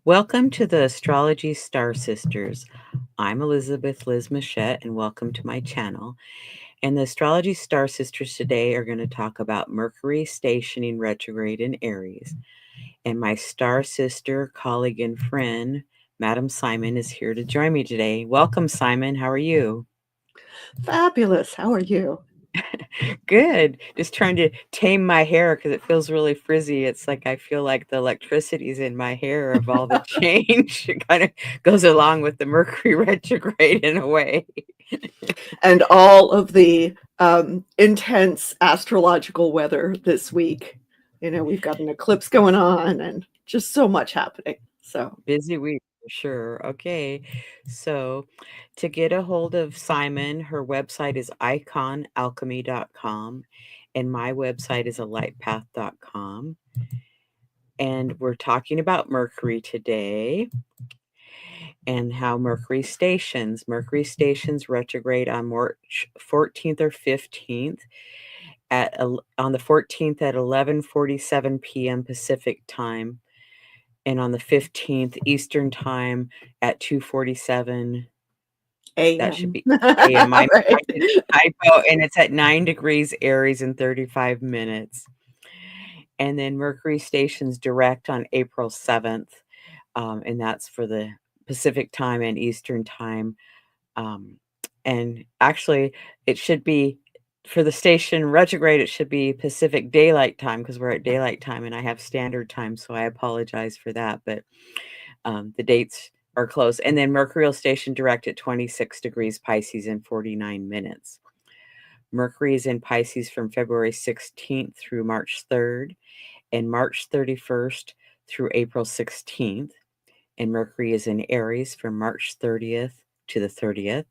Welcome to the Astrology Star Sisters. I'm Elizabeth Liz Muschett, and welcome to my channel. And the Astrology Star Sisters today are going to talk about Mercury stationing retrograde in Aries. And my star sister, colleague, and friend, Madam Simon, is here to join me today. Welcome, Simon. How are you? Fabulous. How are you? Good. Just trying to tame my hair because it feels really frizzy. It's like I feel like the electricity's in my hair of all the change. It kind of goes along with the Mercury retrograde in a way. And all of the intense astrological weather this week. You know, we've got an eclipse going on and just so much happening. So, Busy week for sure. Okay. So to get a hold of Simon, her website is iconalchemy.com and my website is alightpath.com. And we're talking about Mercury today and how Mercury stations retrograde on March 14th or 15th on the 14th at 11:47 p.m. Pacific time, and on the 15th Eastern time at 2:47. That should AM. be a.m. I Right. did a typo, and it's at 9 degrees Aries in 35 minutes. And then Mercury stations direct on April 7th, and that's for the Pacific time and Eastern time. And actually, it should be for the station retrograde, it should be Pacific Daylight Time because we're at daylight time and I have standard time, so I apologize for that. But the dates are close. And then Mercurial station direct at 26 degrees Pisces in 49 minutes. Mercury is in Pisces from February 16th through March 3rd and March 31st through April 16th. And Mercury is in Aries from March 30th to the 30th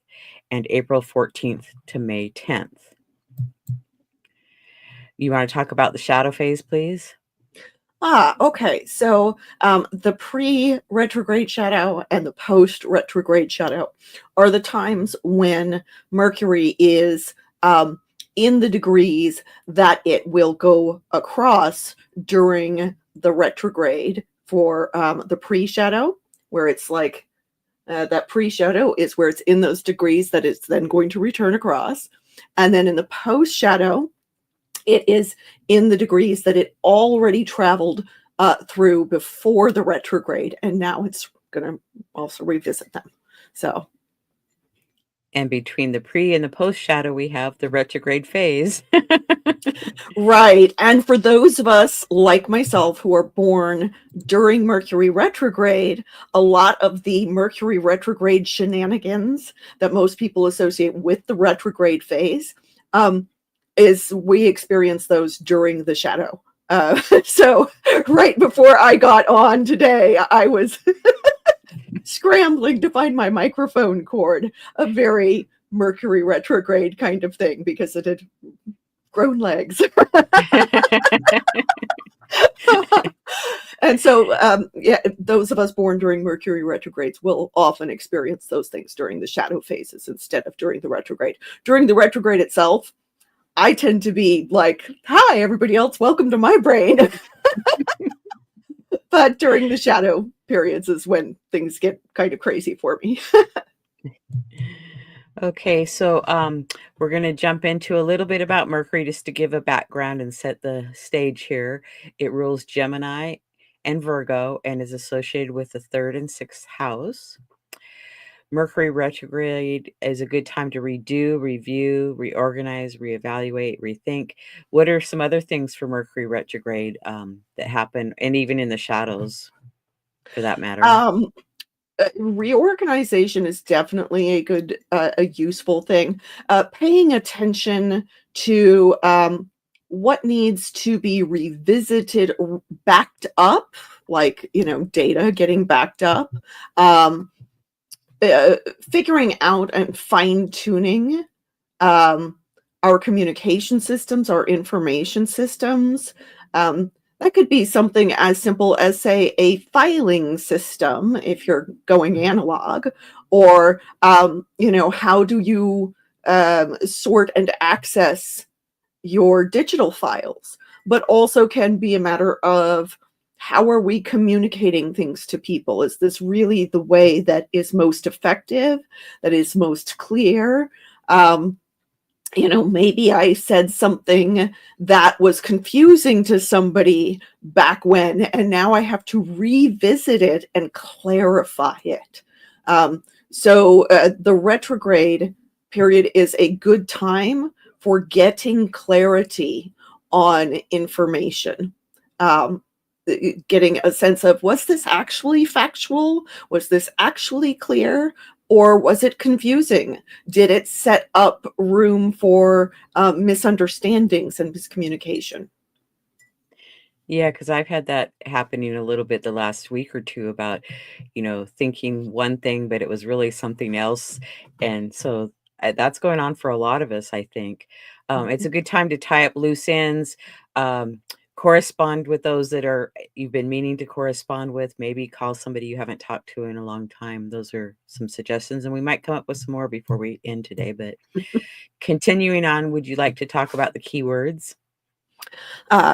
and April 14th to May 10th. You want to talk about the shadow phase, please? Okay. So the pre-retrograde shadow and the post-retrograde shadow are the times when Mercury is in the degrees that it will go across during the retrograde for the pre-shadow, where it's like that pre-shadow is where it's in those degrees that it's then going to return across. And then in the post-shadow, it is in the degrees that it already traveled through before the retrograde, and now it's going to also revisit them. So, and between the pre and the post shadow, we have the retrograde phase. right. And for those of us like myself who are born during Mercury retrograde, a lot of the Mercury retrograde shenanigans that most people associate with the retrograde phase is we experience those during the shadow. So right before I got on today, I was scrambling to find my microphone cord, a very Mercury retrograde kind of thing, because it had grown legs. And so, yeah, those of us born during Mercury retrogrades will often experience those things during the shadow phases instead of during the retrograde. During the retrograde itself, I tend to be like, hi, everybody else, welcome to my brain. But during the shadow periods is when things get kind of crazy for me. Okay, so we're going to jump into a little bit about Mercury just to give a background and set the stage here. It rules Gemini and Virgo and is associated with the 3rd and 6th house. Mercury retrograde is a good time to redo, review, reorganize, reevaluate, rethink. What are some other things for Mercury retrograde that happen, and even in the shadows, for that matter? Reorganization is definitely a good, a useful thing. Paying attention to what needs to be revisited, backed up, like, you know, data getting backed up. Figuring out and fine-tuning our communication systems, our information systems. That could be something as simple as, say, a filing system if you're going analog, or you know, how do you sort and access your digital files, but also can be a matter of how are we communicating things to people? Is this really the way that is most effective, that is most clear? Maybe I said something that was confusing to somebody back when, and now I have to revisit it and clarify it. The retrograde period is a good time for getting clarity on information. Getting a sense of, was this actually factual? Was this actually clear? Or was it confusing? Did it set up room for misunderstandings and miscommunication? Yeah, because I've had that happening a little bit the last week or two about, thinking one thing, but it was really something else. And so that's going on for a lot of us, I think. It's a good time to tie up loose ends, um, correspond with those that you've been meaning to correspond with, maybe call somebody you haven't talked to in a long time. Those are some suggestions, and we might come up with some more before we end today. But continuing on, would you like to talk about the keywords?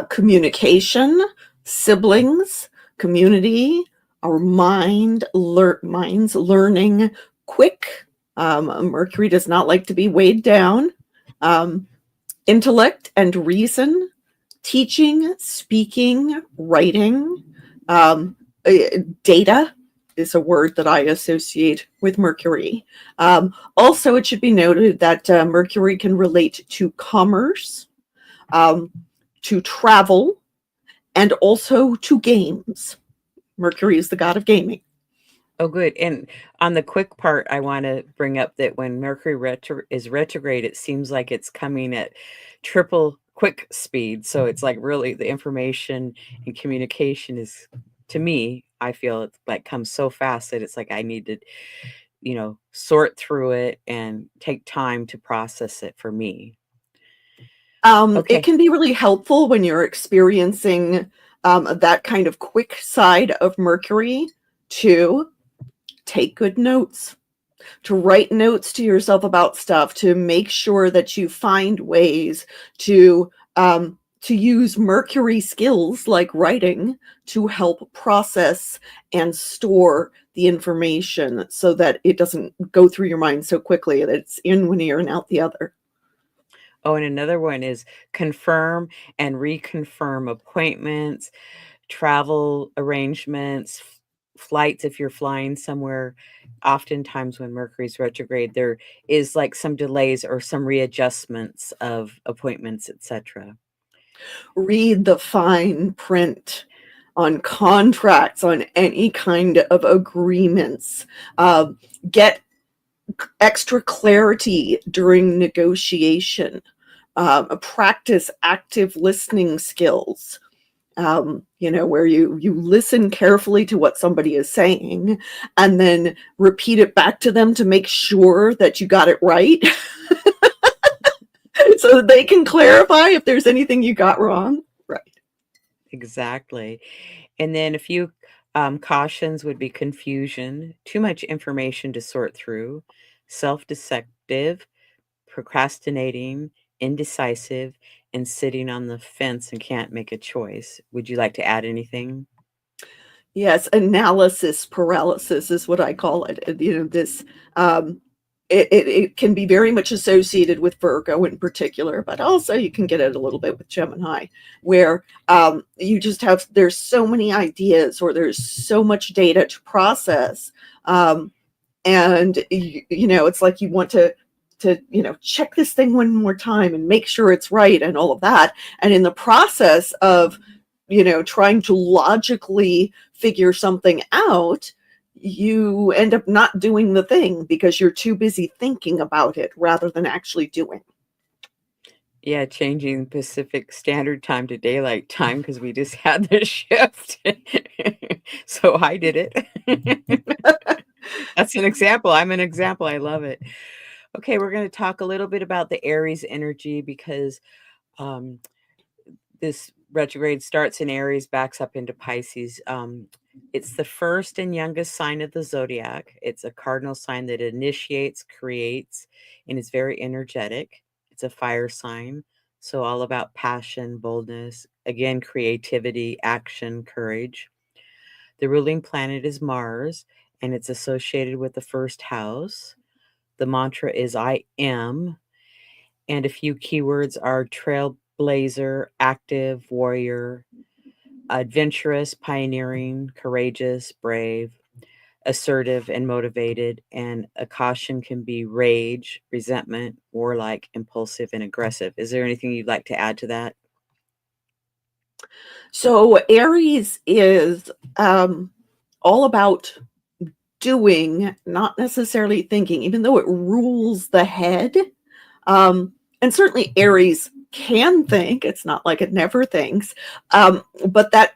Communication, siblings, community, our minds learning quick. Mercury does not like to be weighed down. Intellect and reason, teaching, speaking, writing, data is a word that I associate with Mercury. Also, it should be noted that Mercury can relate to commerce, to travel, and also to games. Mercury is the god of gaming. Oh, good. And on the quick part, I want to bring up that when Mercury is retrograde, it seems like it's coming at triple quick speed. So it's like really the information and communication is, to me, I feel it's like comes so fast that it's like I need to, sort through it and take time to process it for me. It Okay. can be really helpful when you're experiencing that kind of quick side of Mercury to take good notes, to write notes to yourself about stuff, to make sure that you find ways to use Mercury skills like writing to help process and store the information so that it doesn't go through your mind so quickly that it's in one ear and out the other. Oh, and another one is confirm and reconfirm appointments, travel arrangements, flights if you're flying somewhere. Oftentimes when Mercury's retrograde, there is like some delays or some readjustments of appointments, etc. Read the fine print on contracts, on any kind of agreements. Get extra clarity during negotiation. Practice active listening skills. Where you listen carefully to what somebody is saying and then repeat it back to them to make sure that you got it right. So that they can clarify if there's anything you got wrong. Right. Exactly. And then a few cautions would be confusion, too much information to sort through, self-deceptive, procrastinating, indecisive, and sitting on the fence and can't make a choice. Would you like to add anything? Yes, analysis paralysis is what I call it. This it can be very much associated with Virgo in particular, but also you can get it a little bit with Gemini, where you just have there's so many ideas or there's so much data to process, and it's like you want to check this thing one more time and make sure it's right and all of that, and in the process of trying to logically figure something out, you end up not doing the thing because you're too busy thinking about it rather than actually doing. Yeah, changing Pacific Standard Time to daylight time because we just had the shift. So I did it. That's an example. I'm an example. I love it. Okay, we're going to talk a little bit about the Aries energy because um, this retrograde starts in Aries, backs up into Pisces. It's the first and youngest sign of the zodiac. It's a cardinal sign that initiates, creates, and is very energetic. It's a fire sign. So all about passion, boldness, again, creativity, action, courage. The ruling planet is Mars, and it's associated with the first house. The mantra is I am, and a few keywords are trailblazer, active, warrior, adventurous, pioneering, courageous, brave, assertive, and motivated. And a caution can be rage, resentment, warlike, impulsive, and aggressive. Is there anything you'd like to add to that? So Aries is all about doing, not necessarily thinking, even though it rules the head. And certainly Aries can think. It's not like it never thinks. But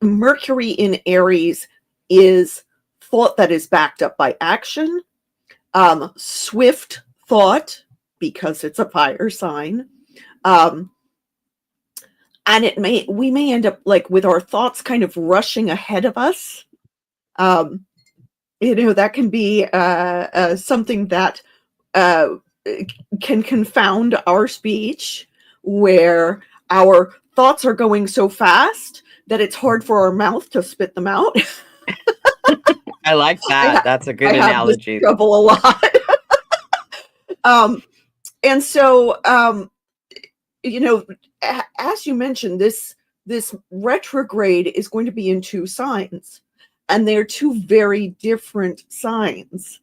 Mercury in Aries is thought that is backed up by action, swift thought, because it's a fire sign. And we may end up like with our thoughts kind of rushing ahead of us. That can be something that can confound our speech, where our thoughts are going so fast that it's hard for our mouth to spit them out. I like that. That's a good I have this analogy. trouble a lot. And so, as you mentioned, this retrograde is going to be in 2 signs, and they're 2 very different signs.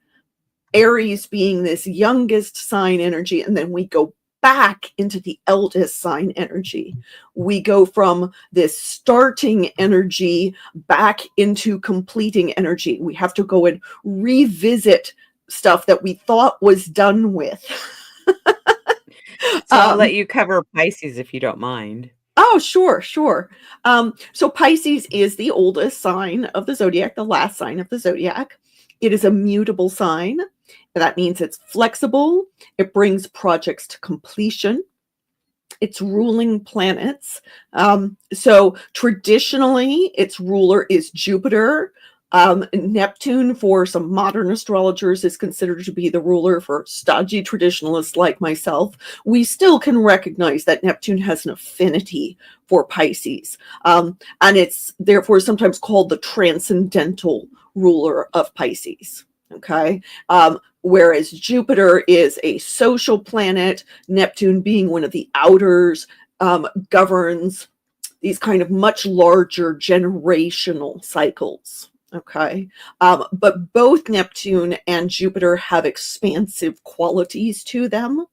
Aries being this youngest sign energy, and then we go back into the eldest sign energy. We go from this starting energy back into completing energy. We have to go and revisit stuff that we thought was done with. So I'll let you cover Pisces if you don't mind. Oh, sure. So Pisces is the oldest sign of the zodiac, the last sign of the zodiac. It is a mutable sign. That means it's flexible. It brings projects to completion. It's ruling planets. So traditionally, its ruler is Jupiter. Neptune, for some modern astrologers, is considered to be the ruler for stodgy traditionalists like myself. We still can recognize that Neptune has an affinity for Pisces, and it's therefore sometimes called the transcendental ruler of Pisces. Okay. Whereas Jupiter is a social planet, Neptune being one of the outers, governs these kind of much larger generational cycles. Okay. But both Neptune and Jupiter have expansive qualities to them.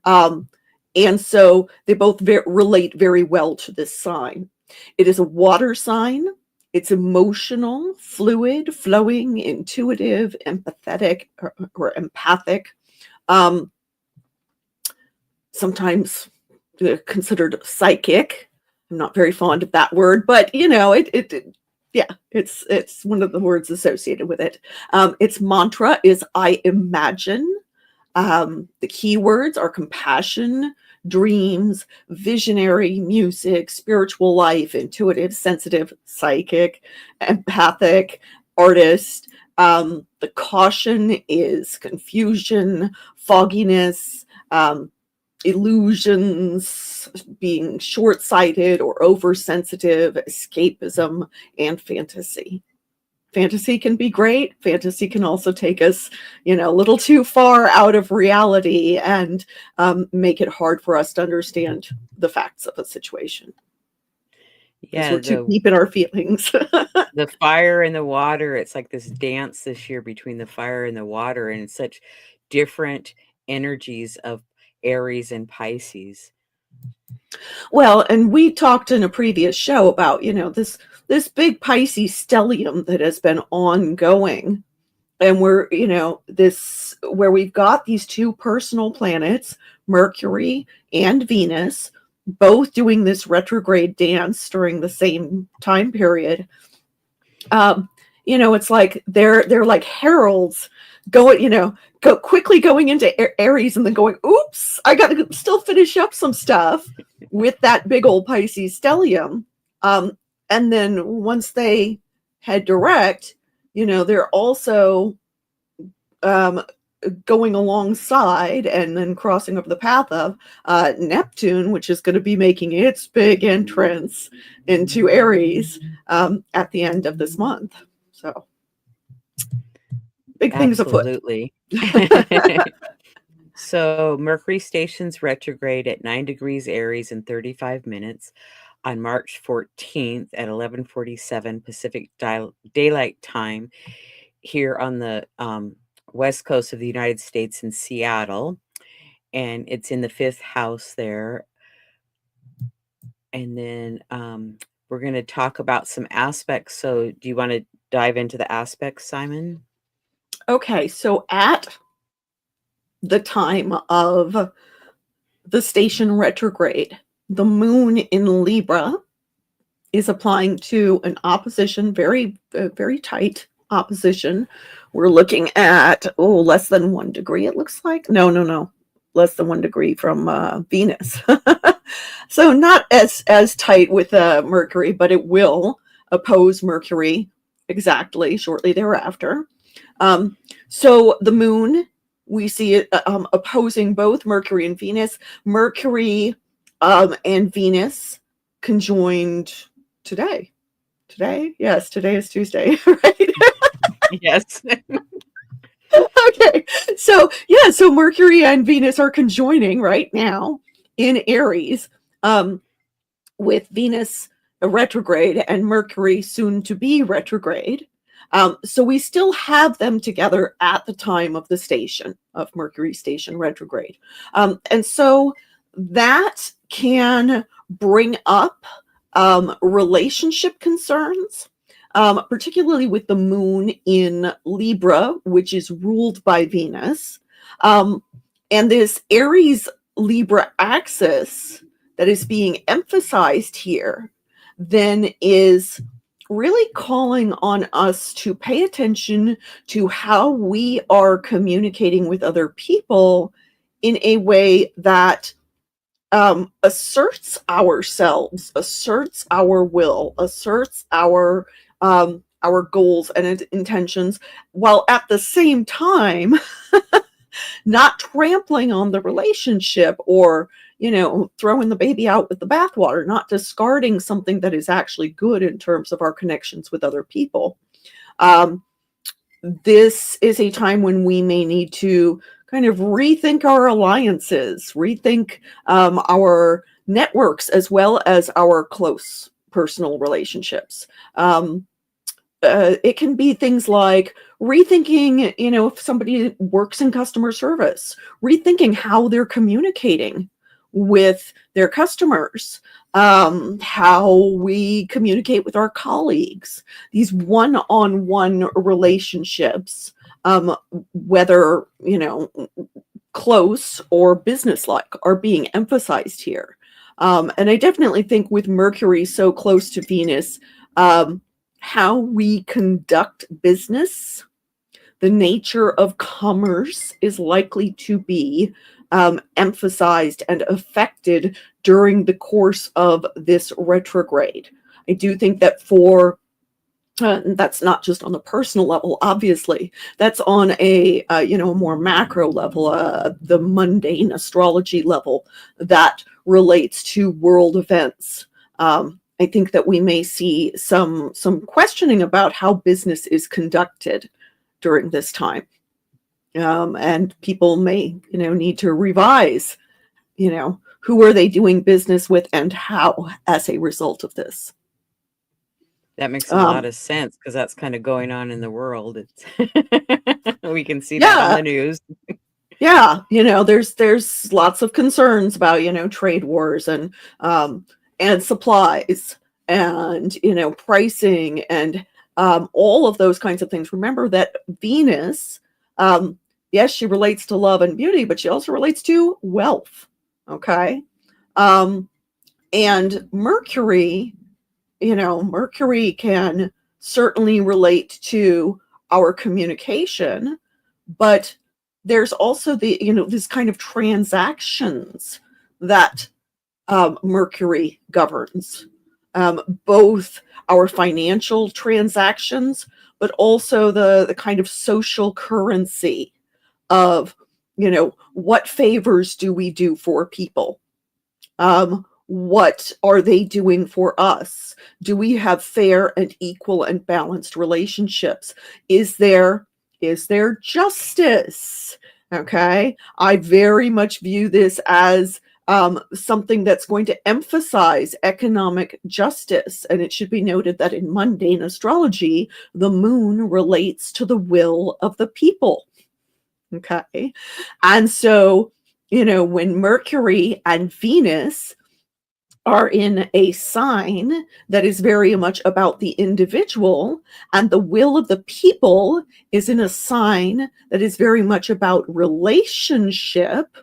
And so they both relate very well to this sign. It is a water sign. It's emotional, fluid, flowing, intuitive, empathetic, or empathic. Sometimes considered psychic. I'm not very fond of that word, but it's one of the words associated with it. Its mantra is I imagine. The keywords are compassion, dreams, visionary, music, spiritual life, intuitive, sensitive, psychic, empathic, artist. The caution is confusion, fogginess, illusions, being short-sighted or oversensitive, escapism, and fantasy. Fantasy can be great. Fantasy can also take us, a little too far out of reality and make it hard for us to understand the facts of a situation. Because we're too deep in our feelings. The fire and the water, it's like this dance this year between the fire and the water, and it's such different energies of Aries and Pisces. Well, and we talked in a previous show about, this big Pisces stellium that has been ongoing. And where we've got these 2 personal planets, Mercury and Venus, both doing this retrograde dance during the same time period. It's like they're like heralds going into Aries and then going, oops, I got to still finish up some stuff with that big old Pisces stellium. And then once they head direct, they're also going alongside and then crossing over the path of Neptune, which is going to be making its big entrance into Aries at the end of this month. So big things afoot. Absolutely. So Mercury stations retrograde at 9 degrees Aries in 35 minutes on March 14th at 11:47 Pacific Daylight Time here on the west coast of the United States in Seattle. And it's in the 5th house there. And then we're going to talk about some aspects. So do you want to dive into the aspects, Simon? Okay, so at the time of the station retrograde, the moon in Libra is applying to an opposition, very tight opposition. We're looking at less than 1 degree, it looks like. No, less than 1 degree from Venus. So not as tight with Mercury, but it will oppose Mercury exactly shortly thereafter. So the moon, we see it opposing both Mercury and Venus. Mercury and Venus conjoined today. Yes, today is Tuesday, right? Yes. Okay, so Mercury and Venus are conjoining right now in Aries, with Venus retrograde and Mercury soon to be retrograde. So we still have them together at the time of the station of Mercury station retrograde. And so that can bring up relationship concerns, particularly with the moon in Libra, which is ruled by Venus. And this Aries Libra axis that is being emphasized here then is really calling on us to pay attention to how we are communicating with other people in a way that asserts ourselves, asserts our will, asserts our goals and intentions, while at the same time not trampling on the relationship or throwing the baby out with the bathwater, not discarding something that is actually good in terms of our connections with other people. This is a time when we may need to kind of rethink our alliances, rethink our networks, as well as our close personal relationships. It can be things like rethinking, if somebody works in customer service, rethinking how they're communicating with their customers, how we communicate with our colleagues, these one-on-one relationships, whether, close or business-like, are being emphasized here. And I definitely think with Mercury so close to Venus, how we conduct business, the nature of commerce is likely to be emphasized and affected during the course of this retrograde. I do think that that's not just on the personal level, obviously. That's on a more macro level, the mundane astrology level that relates to world events. I think that we may see some questioning about how business is conducted during this time. And people may, need to revise, who are they doing business with and how as a result of this. That makes a lot of sense because that's kind of going on in the world. It's we can see that on the news. Yeah, there's lots of concerns about, trade wars and supplies and, pricing and all of those kinds of things. Remember that Venus, yes, she relates to love and beauty, but she also relates to wealth. Okay. And Mercury, Mercury can certainly relate to our communication, but there's also this kind of transactions that Mercury governs, both our financial transactions, but also the kind of social currency of, what favors do we do for people? What are they doing for us? Do we have fair and equal and balanced relationships? Is there justice? Okay. I very much view this as something that's going to emphasize economic justice. And it should be noted that in mundane astrology, the moon relates to the will of the people. Okay. And so, when Mercury and Venus are in a sign that is very much about the individual, and the will of the people is in a sign that is very much about relationship,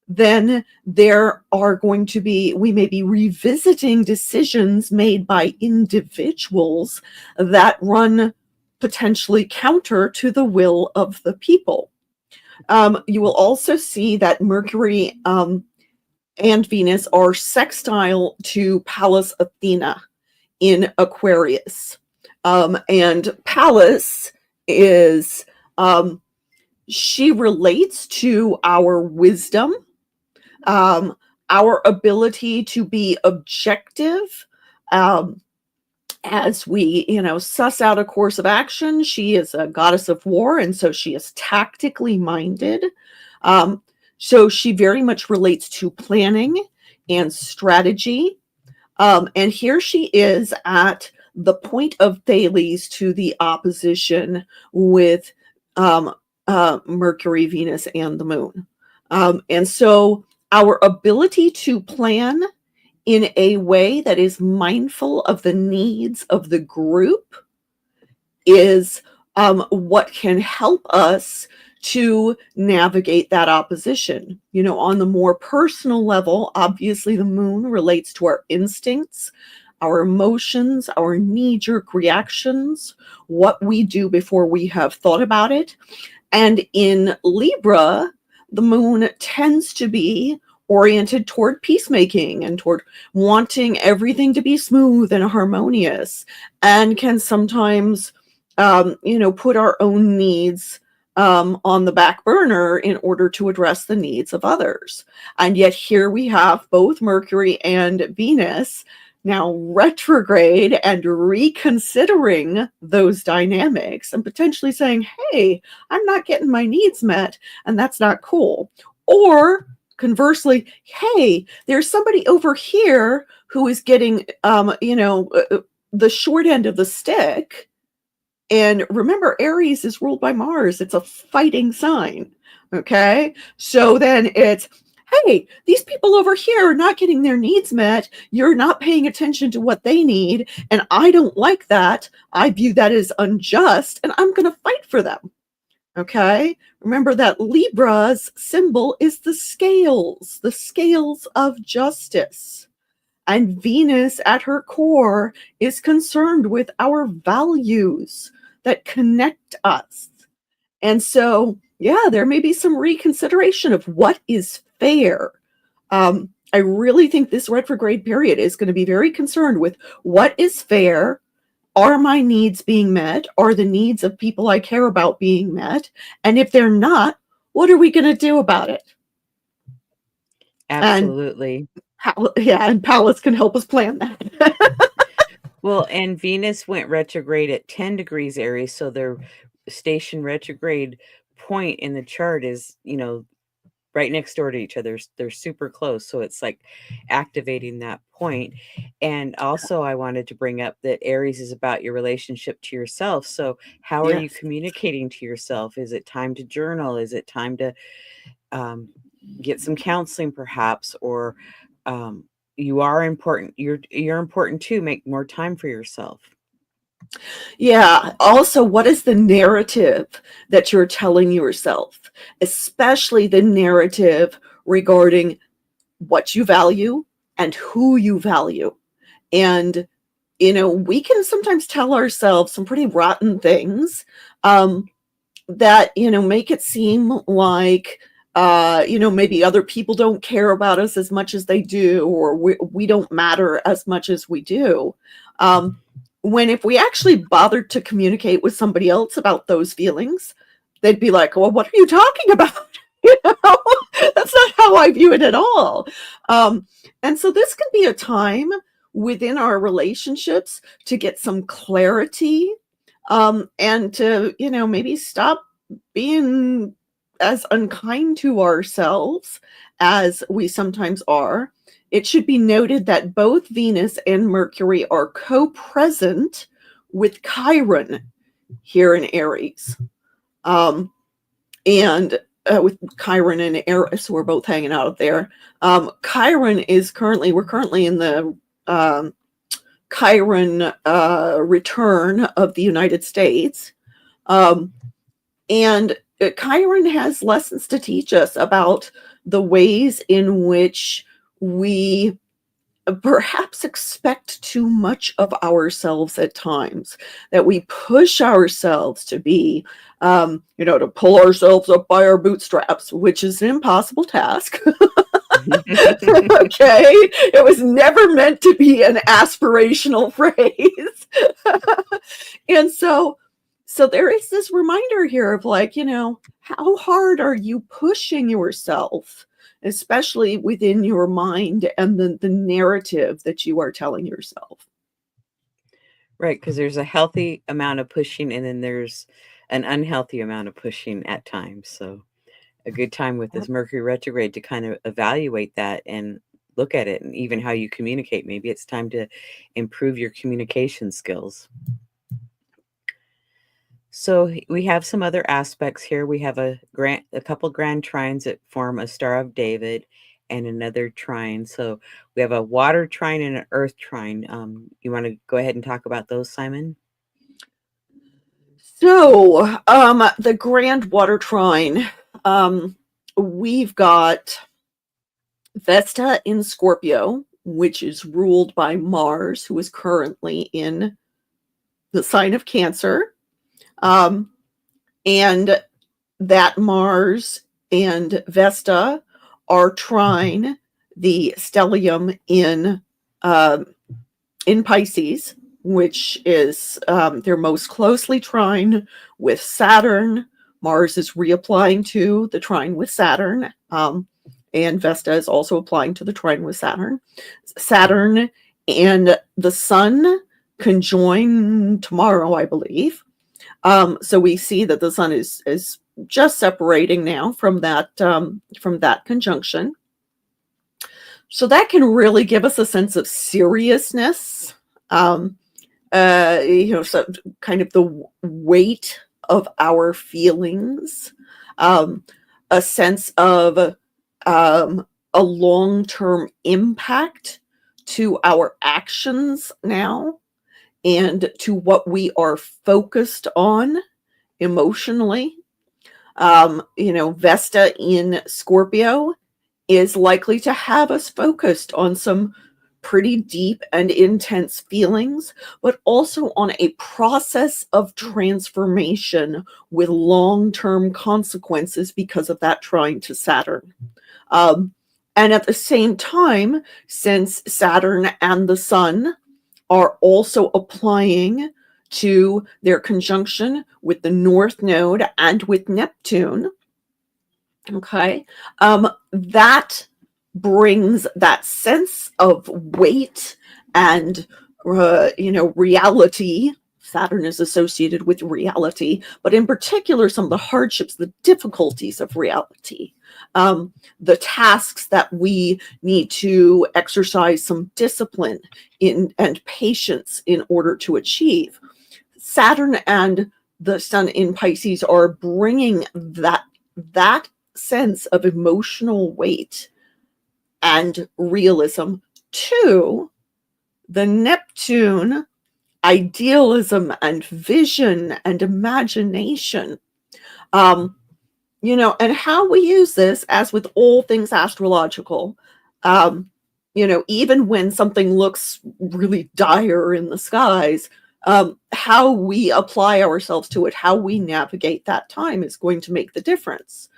then there are going to be, we may be revisiting decisions made by individuals that run potentially counter to the will of the people. You will also see that Mercury and Venus are sextile to Pallas Athena in Aquarius. And Pallas is, she relates to our wisdom, our ability to be objective, as we, suss out a course of action. She is a goddess of war, and so she is tactically minded. So she very much relates to planning and strategy. And here she is at the point of Thales to the opposition with Mercury, Venus, and the moon. And so our ability to plan in a way that is mindful of the needs of the group is what can help us to navigate that opposition. On the more personal level, obviously the moon relates to our instincts, our emotions, our knee-jerk reactions, what we do before we have thought about it. And in Libra, the moon tends to be oriented toward peacemaking and toward wanting everything to be smooth and harmonious, and can sometimes, put our own needs on the back burner in order to address the needs of others. And yet here we have both Mercury and Venus now retrograde and reconsidering those dynamics and potentially saying, hey, I'm not getting my needs met, and that's not cool. Or conversely, hey, there's somebody over here who is getting, the short end of the stick. And remember, Aries is ruled by Mars. It's a fighting sign. Okay. So then it's, hey, these people over here are not getting their needs met. You're not paying attention to what they need. And I don't like that. I view that as unjust, and I'm going to fight for them. Okay. Remember that Libra's symbol is the scales of justice. And Venus at her core is concerned with our values that connect us. And so, yeah, there may be some reconsideration of what is fair. I really think this retrograde period is going to be very concerned with what is fair. Are my needs being met? Are the needs of people I care about being met? And if they're not, what are we going to do about it? Absolutely. And Pallas can help us plan that. Well, and Venus went retrograde at 10 degrees Aries, so their station retrograde point in the chart is, right next door to each other. They're super close, so it's like activating that point. And also I wanted to bring up that Aries is about your relationship to yourself. So how are you communicating to yourself? Is it time to journal? Is it time to get some counseling perhaps? Or you are important. You're important too. Make more time for yourself. Yeah. Also, what is the narrative that you're telling yourself, especially the narrative regarding what you value and who you value? And, we can sometimes tell ourselves some pretty rotten things that, make it seem like, maybe other people don't care about us as much as they do, or we don't matter as much as we do. When if we actually bothered to communicate with somebody else about those feelings, they'd be like, well, what are you talking about? You know, that's not how I view it at all. And so this can be a time within our relationships to get some clarity, and to, maybe stop being as unkind to ourselves as we sometimes are. It should be noted that both Venus and Mercury are co-present with Chiron here in Aries. And with Chiron and Aries, so we're both hanging out there. Chiron is we're currently in the Chiron return of the United States. And Chiron has lessons to teach us about the ways in which we perhaps expect too much of ourselves at times, that we push ourselves to be, to pull ourselves up by our bootstraps, which is an impossible task. Okay, it was never meant to be an aspirational phrase. And so there is this reminder here of like, how hard are you pushing yourself, especially within your mind and the narrative that you are telling yourself. Right, because there's a healthy amount of pushing, and then there's an unhealthy amount of pushing at times. So a good time with this Mercury retrograde to kind of evaluate that and look at it, and even how you communicate. Maybe it's time to improve your communication skills. So we have some other aspects here. We have a couple grand trines that form a Star of David and another trine. So we have a water trine and an earth trine. You want to go ahead and talk about those, Simon? So the grand water trine, we've got Vesta in Scorpio, which is ruled by Mars, who is currently in the sign of Cancer. And that Mars and Vesta are trine the stellium in Pisces, which is they're most closely trine with Saturn. Mars is reapplying to the trine with Saturn, and Vesta is also applying to the trine with Saturn. Saturn and the Sun conjoin tomorrow, I believe. So we see that the Sun is just separating now from that conjunction. So that can really give us a sense of seriousness, so kind of the weight of our feelings, a sense of a long-term impact to our actions now, and to what we are focused on emotionally. Vesta in Scorpio is likely to have us focused on some pretty deep and intense feelings, but also on a process of transformation with long-term consequences because of that trine to Saturn. And at the same time, since Saturn and the Sun are also applying to their conjunction with the North Node and with Neptune, okay, that brings that sense of weight and, reality. Saturn is associated with reality, but in particular, some of the hardships, the difficulties of reality, the tasks that we need to exercise some discipline in and patience in order to achieve. Saturn and the Sun in Pisces are bringing that sense of emotional weight and realism to the Neptune idealism and vision and imagination. And how we use this, as with all things astrological, even when something looks really dire in the skies, how we apply ourselves to it, how we navigate that time is going to make the difference.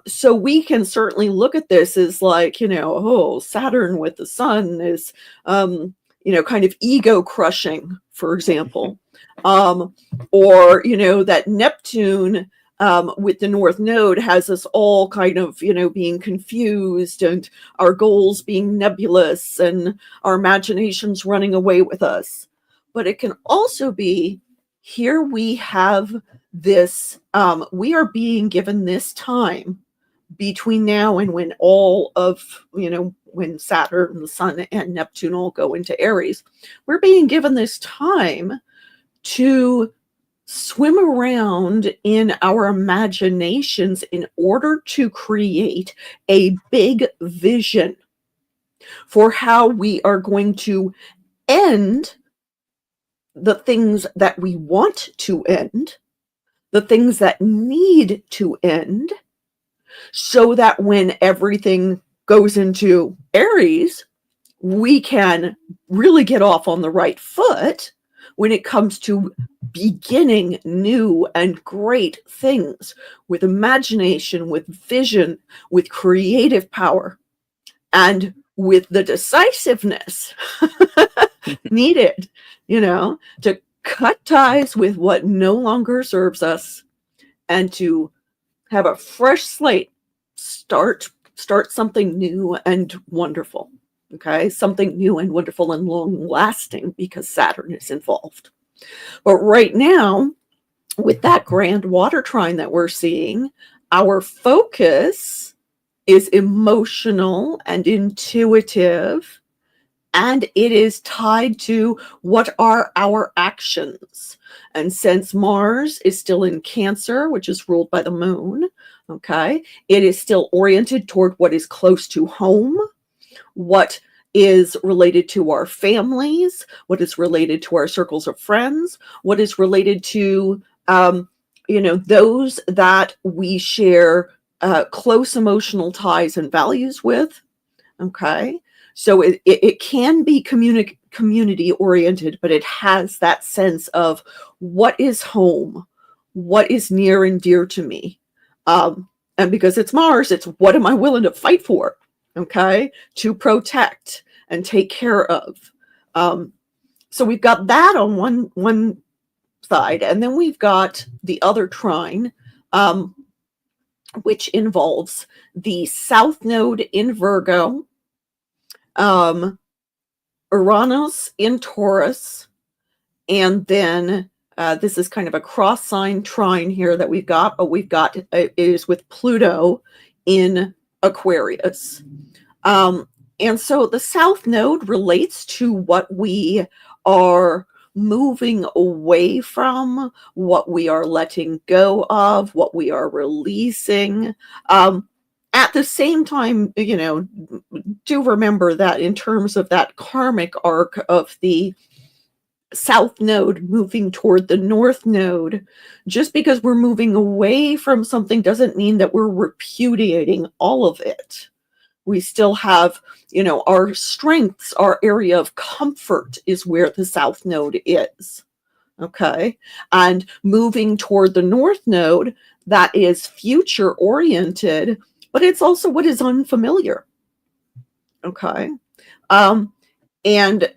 So we can certainly look at this as like, Saturn with the Sun is, kind of ego crushing, for example. Or, that Neptune with the North Node has us all kind of, being confused and our goals being nebulous and our imaginations running away with us. But it can also be, here we have this, we are being given this time between now and when all of, when Saturn, the Sun, and Neptune all go into Aries, we're being given this time to swim around in our imaginations in order to create a big vision for how we are going to end the things that we want to end, the things that need to end, so that when everything goes into Aries, we can really get off on the right foot when it comes to beginning new and great things with imagination, with vision, with creative power, and with the decisiveness needed, to cut ties with what no longer serves us and to have a fresh slate, start something new and wonderful. Okay, something new and wonderful and long lasting, because Saturn is involved. But right now, with that grand water trine that we're seeing, our focus is emotional and intuitive, and it is tied to what are our actions. And since Mars is still in Cancer, which is ruled by the moon, okay, it is still oriented toward what is close to home, what is related to our families, what is related to our circles of friends, what is related to, those that we share close emotional ties and values with. Okay. So it can be community oriented, but it has that sense of what is home, what is near and dear to me. And because it's Mars, it's what am I willing to fight for? Okay, to protect and take care of. So we've got that on one side, and then we've got the other trine, which involves the South Node in Virgo, Uranus in Taurus, and then this is kind of a cross sign trine here that we've got, but we've got it is with Pluto in Aquarius. And so the South Node relates to what we are moving away from, what we are letting go of, what we are releasing. At the same time, do remember that in terms of that karmic arc of the South Node moving toward the North Node, just because we're moving away from something doesn't mean that we're repudiating all of it. We still have, our strengths, our area of comfort is where the South Node is. Okay. And moving toward the North Node, that is future oriented, but it's also what is unfamiliar. Okay. And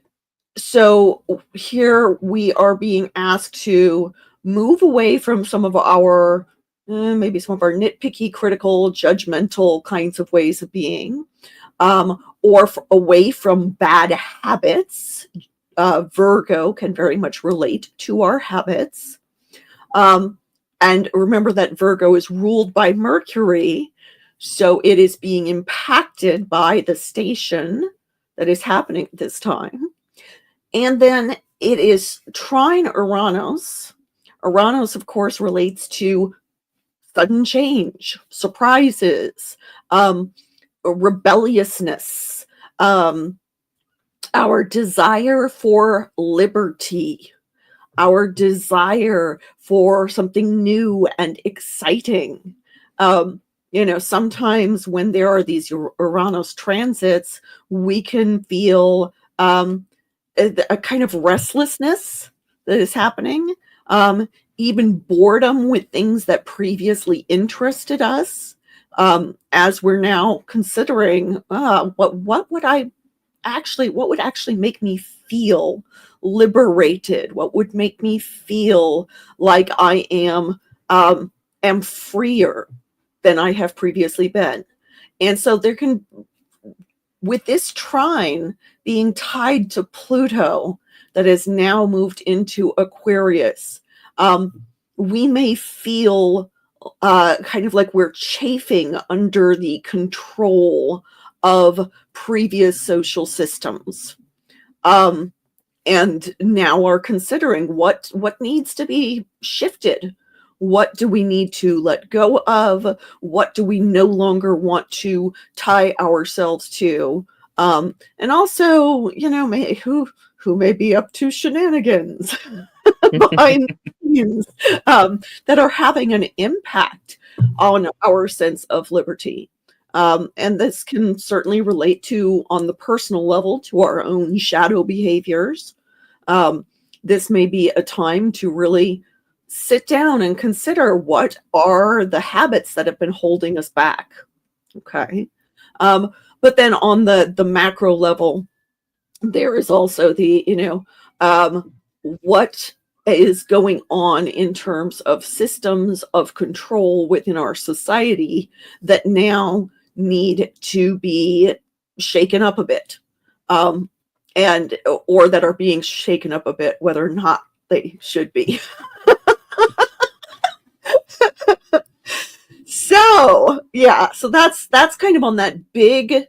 so here we are being asked to move away from some of our maybe some of our nitpicky, critical, judgmental kinds of ways of being, or away from bad habits. Virgo can very much relate to our habits. And remember that Virgo is ruled by Mercury, so it is being impacted by the station that is happening at this time. And then it is trine Uranus. Uranus, of course, relates to sudden change, surprises, rebelliousness, our desire for liberty, our desire for something new and exciting. Sometimes when there are these Uranus transits, we can feel a kind of restlessness that is happening. Even boredom with things that previously interested us, as we're now considering what would actually make me feel liberated, what would make me feel like I am am freer than I have previously been. And so there can, with this trine being tied to Pluto that has now moved into Aquarius, we may feel kind of like we're chafing under the control of previous social systems. And now are considering what needs to be shifted. What do we need to let go of? What do we no longer want to tie ourselves to? And also, who may be up to shenanigans behind the scenes that are having an impact on our sense of liberty. And this can certainly relate to, on the personal level, to our own shadow behaviors. This may be a time to really sit down and consider what are the habits that have been holding us back. Okay. But then on the macro level, there is also the, what is going on in terms of systems of control within our society that now need to be shaken up a bit, and or that are being shaken up a bit, whether or not they should be. So that's kind of on that big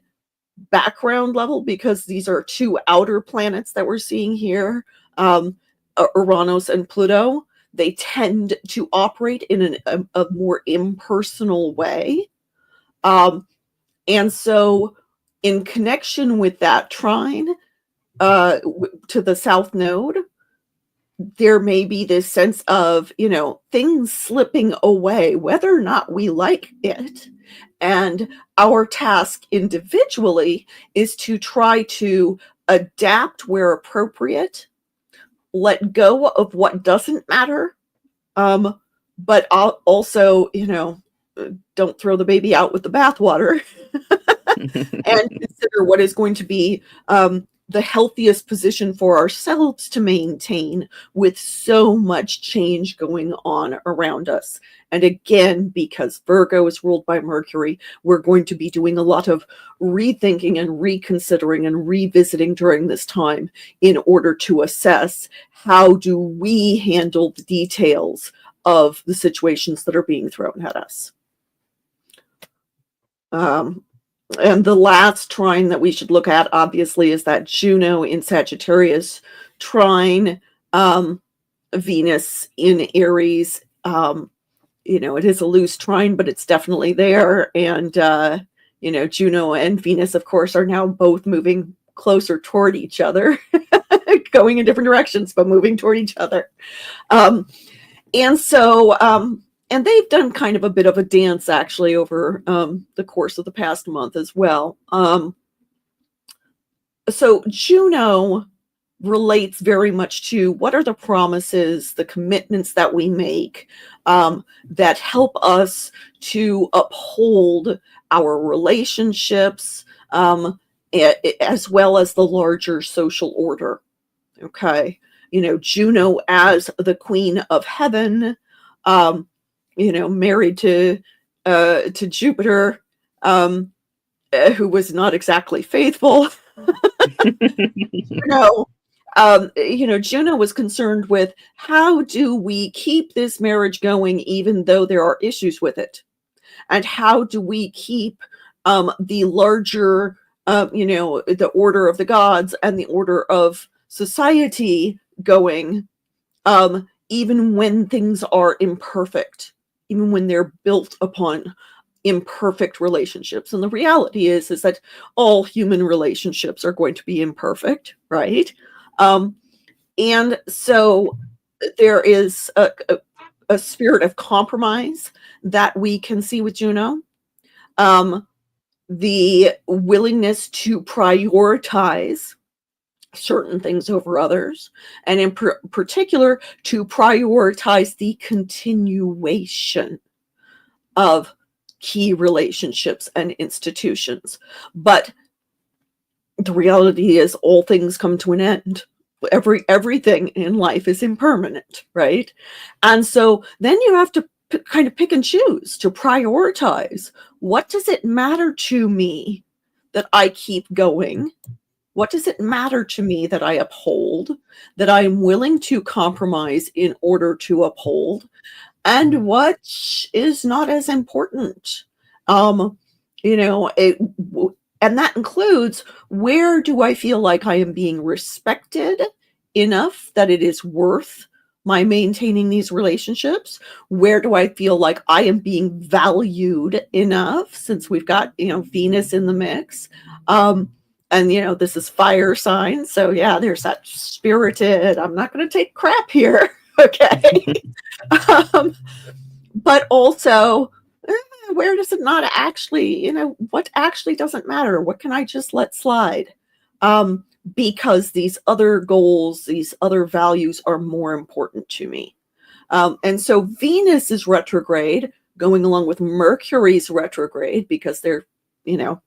background level, because these are two outer planets that we're seeing here, Uranus and Pluto. They tend to operate in a more impersonal way. And so in connection with that trine to the South Node, there may be this sense of, things slipping away, whether or not we like it. And our task individually is to try to adapt where appropriate, let go of what doesn't matter, but also, don't throw the baby out with the bathwater, and consider what is going to be the healthiest position for ourselves to maintain with so much change going on around us. And again, because Virgo is ruled by Mercury, we're going to be doing a lot of rethinking and reconsidering and revisiting during this time in order to assess how do we handle the details of the situations that are being thrown at us. And the last trine that we should look at, obviously, is that Juno in Sagittarius trine Venus in Aries. It is a loose trine, but it's definitely there. And, Juno and Venus, of course, are now both moving closer toward each other, going in different directions, but moving toward each other. And they've done kind of a bit of a dance, actually, over the course of the past month as well. So Juno relates very much to what are the promises, the commitments that we make that help us to uphold our relationships, as well as the larger social order. Okay. Juno as the queen of heaven, married to Jupiter, who was not exactly faithful. Juno was concerned with how do we keep this marriage going even though there are issues with it, and how do we keep the larger, the order of the gods and the order of society going, even when things are imperfect, even when they're built upon imperfect relationships. And the reality is that all human relationships are going to be imperfect, right? And so there is a spirit of compromise that we can see with Juno. The willingness to prioritize certain things over others, and in particular to prioritize the continuation of key relationships and institutions. But the reality is all things come to an end. Everything in life is impermanent, right? And so then you have to kind of pick and choose, to prioritize. What does it matter to me that I keep going? What does it matter to me that I uphold, that I'm willing to compromise in order to uphold? And what is not as important? You know, and that includes, where do I feel like I am being respected enough that it is worth my maintaining these relationships? Where do I feel like I am being valued enough, since we've got, you know, Venus in the mix? And, you know, this is fire sign. So yeah, there's that spirited, I'm not going to take crap here. Okay. But also, where does it not actually, you know, what actually doesn't matter? What can I just let slide? Because these other goals, these other values are more important to me. And so Venus is retrograde, going along with Mercury's retrograde, because they're, you know,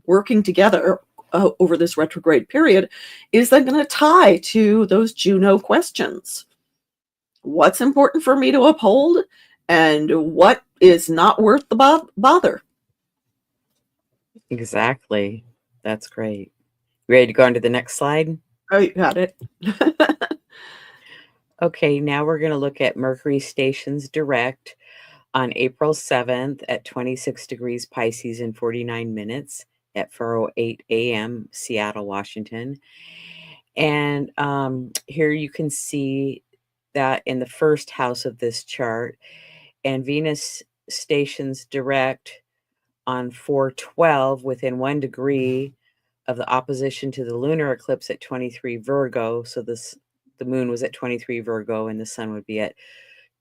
working together over this retrograde period, is then going to tie to those Juno questions. What's important for me to uphold, and what is not worth the bother? Exactly. That's great. Ready to go on to the next slide? Oh, you got it. Okay, now we're going to look at Mercury Stations direct on April 7th at 26 degrees Pisces and 49 minutes at 4:08 a.m. Seattle, Washington. And here you can see that in the first house of this chart, and Venus stations direct on 4/12 within 1 degree of the opposition to the lunar eclipse at 23 Virgo. So the moon was at 23 Virgo and the sun would be at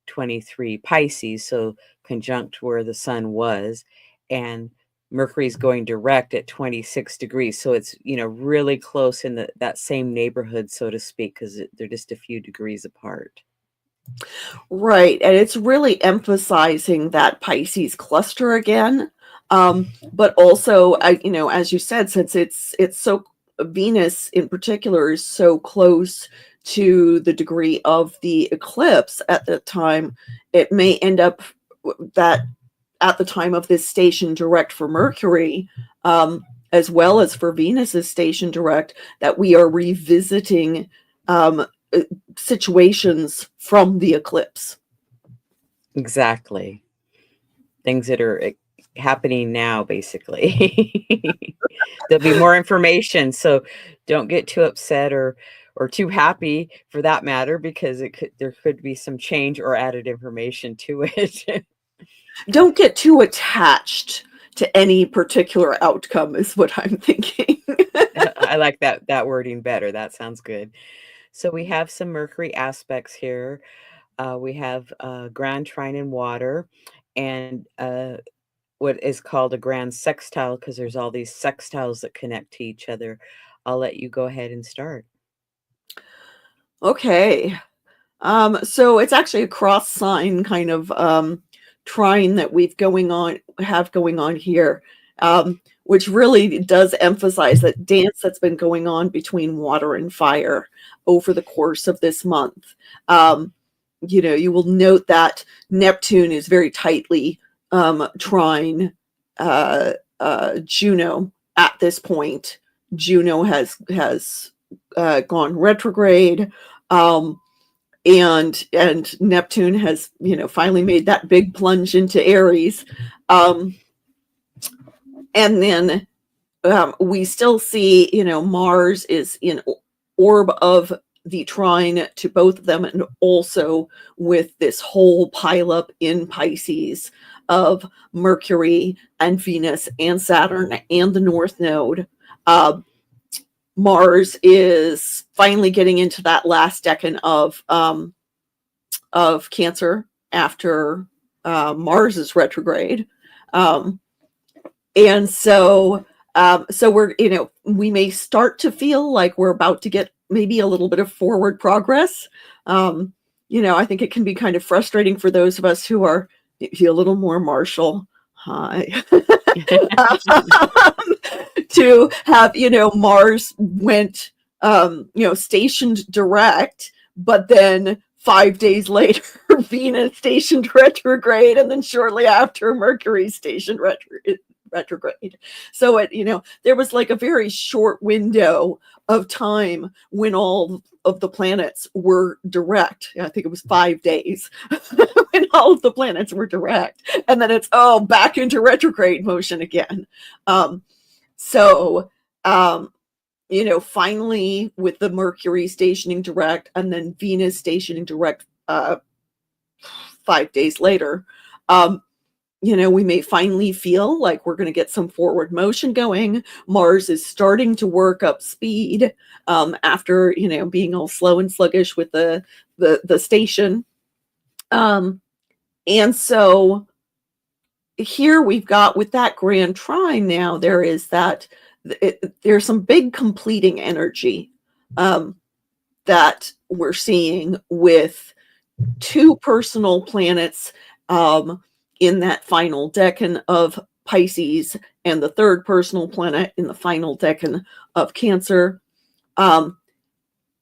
23 Pisces, so conjunct where the sun was, and Mercury's going direct at 26 degrees. So it's, you know, really close in that same neighborhood, so to speak, because they're just a few degrees apart. Right. And it's really emphasizing that Pisces cluster again. But also, you know, as you said, since it's so, Venus in particular is so close to the degree of the eclipse at the time, it may end up that at the time of this station direct for Mercury, as well as for Venus's station direct, that we are revisiting situations from the eclipse. Exactly. Things that are happening now, basically. There'll be more information, so don't get too upset or too happy for that matter, because there could be some change or added information to it. Don't get too attached to any particular outcome is what I'm thinking. I like that wording better. That sounds good. So we have some Mercury aspects here. We have grand trine in water, and what is called a grand sextile, because there's all these sextiles that connect to each other. I'll let you go ahead and start. Okay. So it's actually a cross sign kind of trine that have going on here, which really does emphasize that dance that's been going on between water and fire over the course of this month. You know, you will note that Neptune is very tightly trine Juno at this point. Juno has gone retrograde. And Neptune has, you know, finally made that big plunge into Aries. And then we still see, you know, Mars is in orb of the trine to both of them, and also with this whole pileup in Pisces of Mercury and Venus and Saturn and the North Node. Mars is finally getting into that last decan of Cancer after Mars is retrograde, and so we're, you know, we may start to feel like we're about to get maybe a little bit of forward progress. You know, I think it can be kind of frustrating for those of us who are a little more martial. Hi. To have, you know, Mars went, you know, stationed direct, but then 5 days later, Venus stationed retrograde, and then shortly after, Mercury stationed retrograde. So there was like a very short window of time when all of the planets were direct. I think it was 5 days when all of the planets were direct, and then it's back into retrograde motion again. So finally, with the Mercury stationing direct and then Venus stationing direct 5 days later, we may finally feel like we're going to get some forward motion going. Mars is starting to work up speed after being all slow and sluggish with the station. And so here we've got, with that grand trine, now there's some big completing energy that we're seeing with 2 personal planets in that final decan of Pisces, and the 3rd personal planet in the final decan of Cancer. And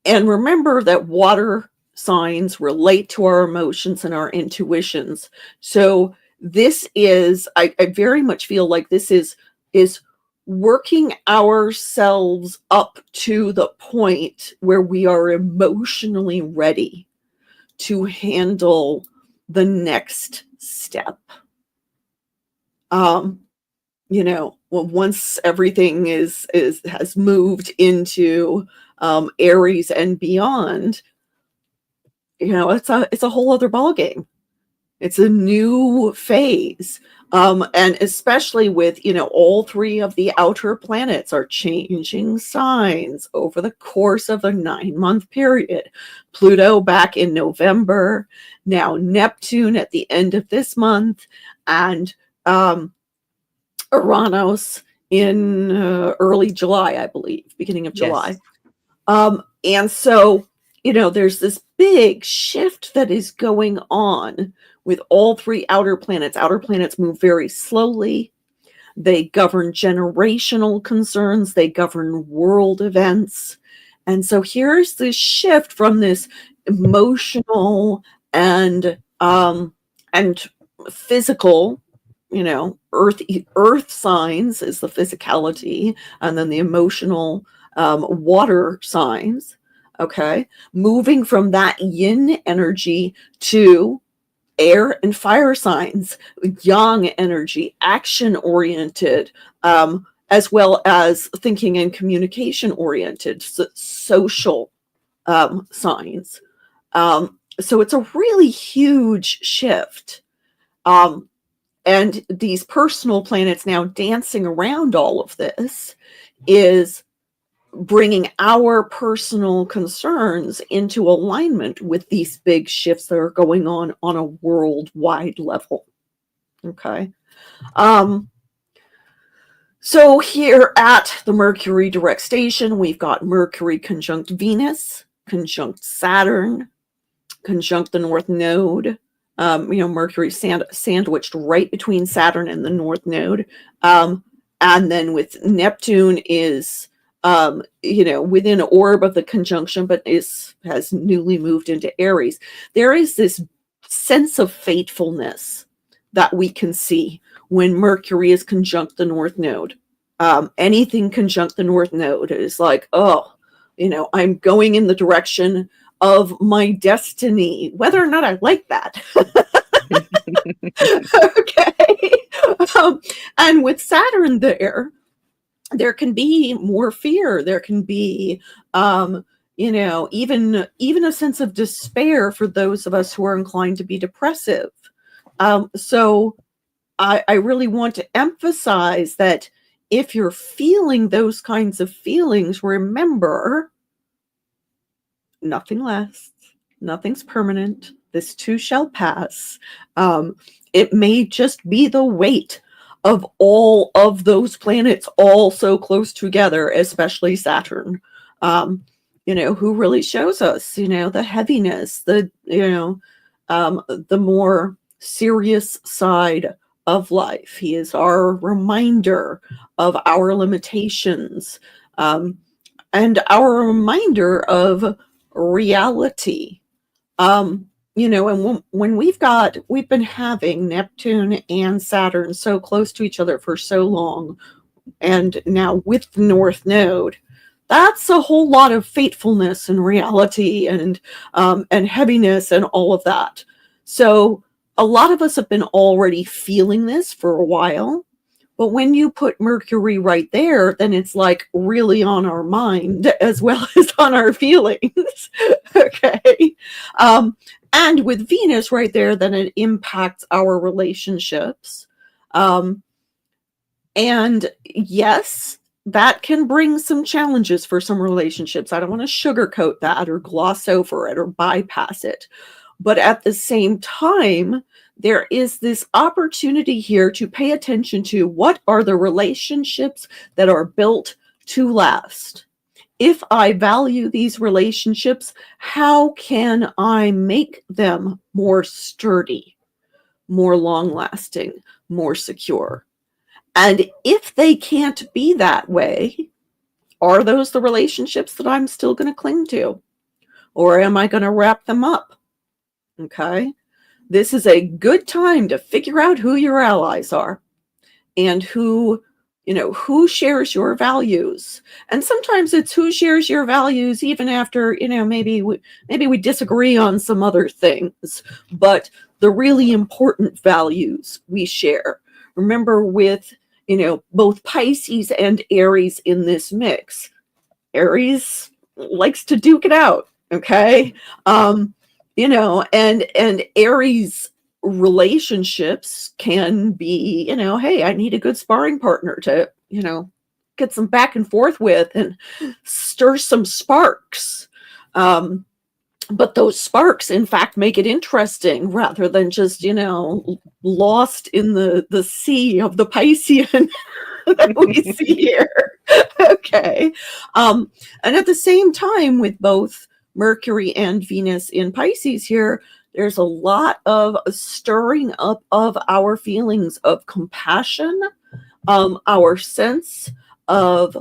remember that water signs relate to our emotions and our intuitions. So this is, I very much feel like this is working ourselves up to the point where we are emotionally ready to handle the next step. Once everything has moved into Aries and beyond, it's a whole other ballgame. It's a new phase. And especially with, all 3 of the outer planets are changing signs over the course of a 9-month period. Pluto back in November, now Neptune at the end of this month, and Uranus in early July, I believe, beginning of July. Yes. And so, there's this big shift that is going on with all 3 outer planets. Outer planets move very slowly. They govern generational concerns. They govern world events. And so here's this shift from this emotional and physical, earth signs is the physicality, and then the emotional water signs. Okay, moving from that yin energy to air and fire signs, yang energy, action oriented, as well as thinking and communication oriented, social signs. So it's a really huge shift. And these personal planets now dancing around all of this is bringing our personal concerns into alignment with these big shifts that are going on a worldwide level. Okay. So here at the Mercury direct station, we've got Mercury conjunct Venus, conjunct Saturn, conjunct the North Node. Mercury sandwiched right between Saturn and the North Node. And then with Neptune is within orb of the conjunction, but has newly moved into Aries. There is this sense of fatefulness that we can see when Mercury is conjunct the North Node. Anything conjunct the North Node is like, I'm going in the direction of my destiny, whether or not I like that. Okay. And with Saturn there can be more fear. There can be, even a sense of despair for those of us who are inclined to be depressive. So I really want to emphasize that if you're feeling those kinds of feelings, remember, nothing lasts, nothing's permanent. This too shall pass. It may just be the weight of all of those planets all so close together, especially Saturn, who really shows us, the heaviness, the more serious side of life. He is our reminder of our limitations, and our reminder of reality. You know, and when we've been having Neptune and Saturn so close to each other for so long, and now with the North Node, that's a whole lot of fatefulness and reality and heaviness and all of that. So a lot of us have been already feeling this for a while. But when you put Mercury right there, then it's like really on our mind as well as on our feelings. Okay. And with Venus right there, then it impacts our relationships. And yes, that can bring some challenges for some relationships. I don't want to sugarcoat that or gloss over it or bypass it. But at the same time, there is this opportunity here to pay attention to what are the relationships that are built to last. If I value these relationships, how can I make them more sturdy, more long lasting, more secure? And if they can't be that way, are those the relationships that I'm still going to cling to? Or am I going to wrap them up? Okay. This is a good time to figure out who your allies are and who shares your values. And sometimes it's who shares your values even after, maybe we disagree on some other things, but the really important values we share. Remember, with both Pisces and Aries in this mix, Aries likes to duke it out. Okay. And Aries relationships can be, hey, I need a good sparring partner to, get some back and forth with and stir some sparks. But those sparks, in fact, make it interesting rather than just, lost in the sea of the Piscean that we see here. Okay. And at the same time, with both Mercury and Venus in Pisces here, there's a lot of stirring up of our feelings of compassion, our sense of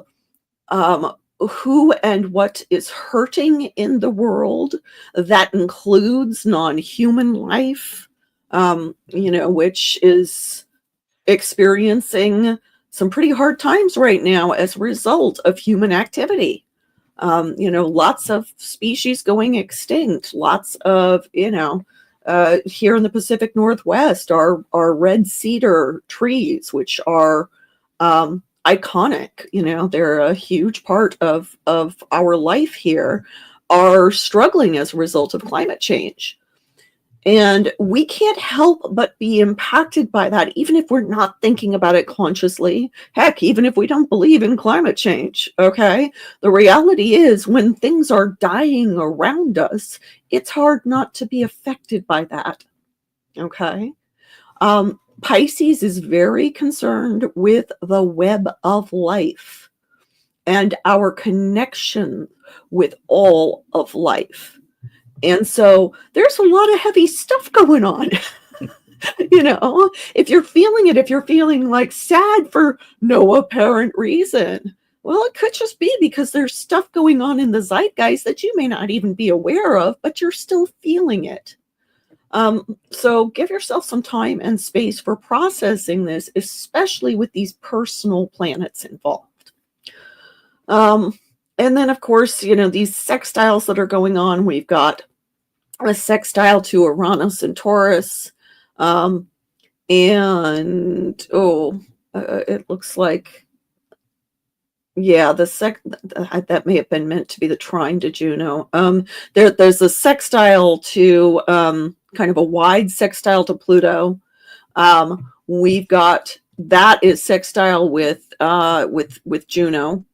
who and what is hurting in the world. That includes non-human life, which is experiencing some pretty hard times right now as a result of human activity. Lots of species going extinct, lots of, here in the Pacific Northwest are red cedar trees, which are iconic. They're a huge part of our life here, are struggling as a result of climate change. And we can't help but be impacted by that, even if we're not thinking about it consciously. Heck, even if we don't believe in climate change, okay? The reality is, when things are dying around us, it's hard not to be affected by that, okay? Pisces is very concerned with the web of life and our connection with all of life. And so there's a lot of heavy stuff going on. If you're feeling it, if you're feeling like sad for no apparent reason, well, it could just be because there's stuff going on in the zeitgeist that you may not even be aware of, but you're still feeling it. So give yourself some time and space for processing this, especially with these personal planets involved. And then, of course, these sextiles that are going on, we've got a sextile to Uranus and Taurus. It looks like, yeah, that may have been meant to be the trine to Juno. There's a sextile to kind of a wide sextile to Pluto. We've got that is sextile with Juno.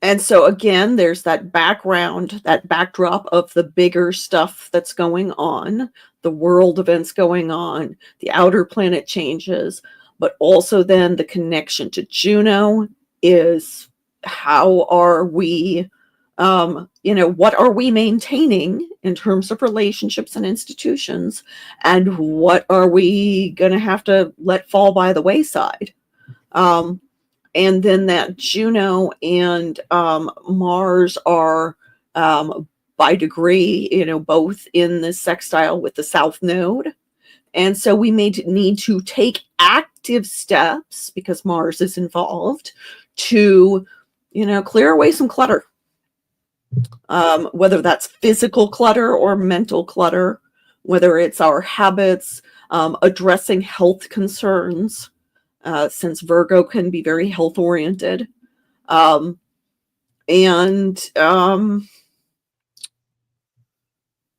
And so again, there's that background, that backdrop of the bigger stuff that's going on, the world events going on, the outer planet changes, but also then the connection to Juno is how are we, what are we maintaining in terms of relationships and institutions, and what are we going to have to let fall by the wayside? And then that Juno and Mars are by degree, both in the sextile with the South Node. And so we may need to take active steps, because Mars is involved, to, clear away some clutter. Whether that's physical clutter or mental clutter, whether it's our habits, addressing health concerns, since Virgo can be very health oriented.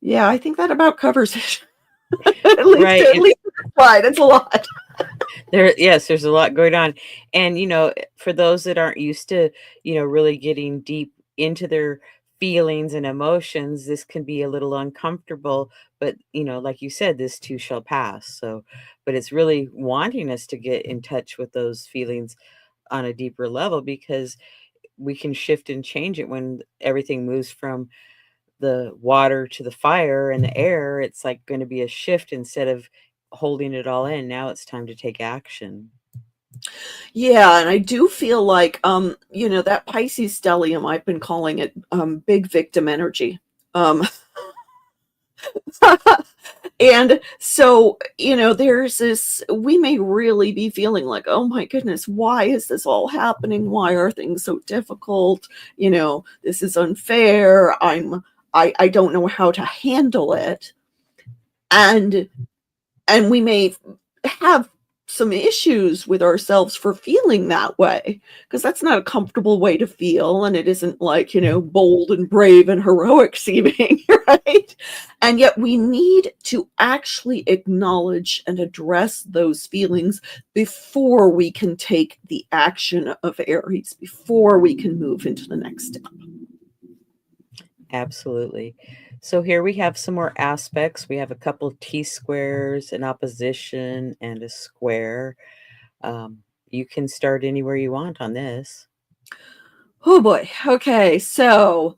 Yeah, I think that about covers it. at least, Right. at least slide. It's a lot. Yes, there's a lot going on. And, for those that aren't used to, really getting deep into their feelings and emotions, this can be a little uncomfortable. But, like you said, this too shall pass. So, but it's really wanting us to get in touch with those feelings on a deeper level, because we can shift and change it when everything moves from the water to the fire and the air. It's like going to be a shift instead of holding it all in. Now it's time to take action. Yeah, and I do feel like that Pisces stellium, I've been calling it big victim energy. And so, there's this, we may really be feeling like, oh my goodness, why is this all happening? Why are things so difficult? This is unfair. I don't know how to handle it. And we may have some issues with ourselves for feeling that way, because that's not a comfortable way to feel, and it isn't like, bold and brave and heroic seeming, right? And yet we need to actually acknowledge and address those feelings before we can take the action of Aries, before we can move into the next step. Absolutely. So here we have some more aspects. We have a couple of T-squares, an opposition, and a square. You can start anywhere you want on this. Oh boy. Okay. So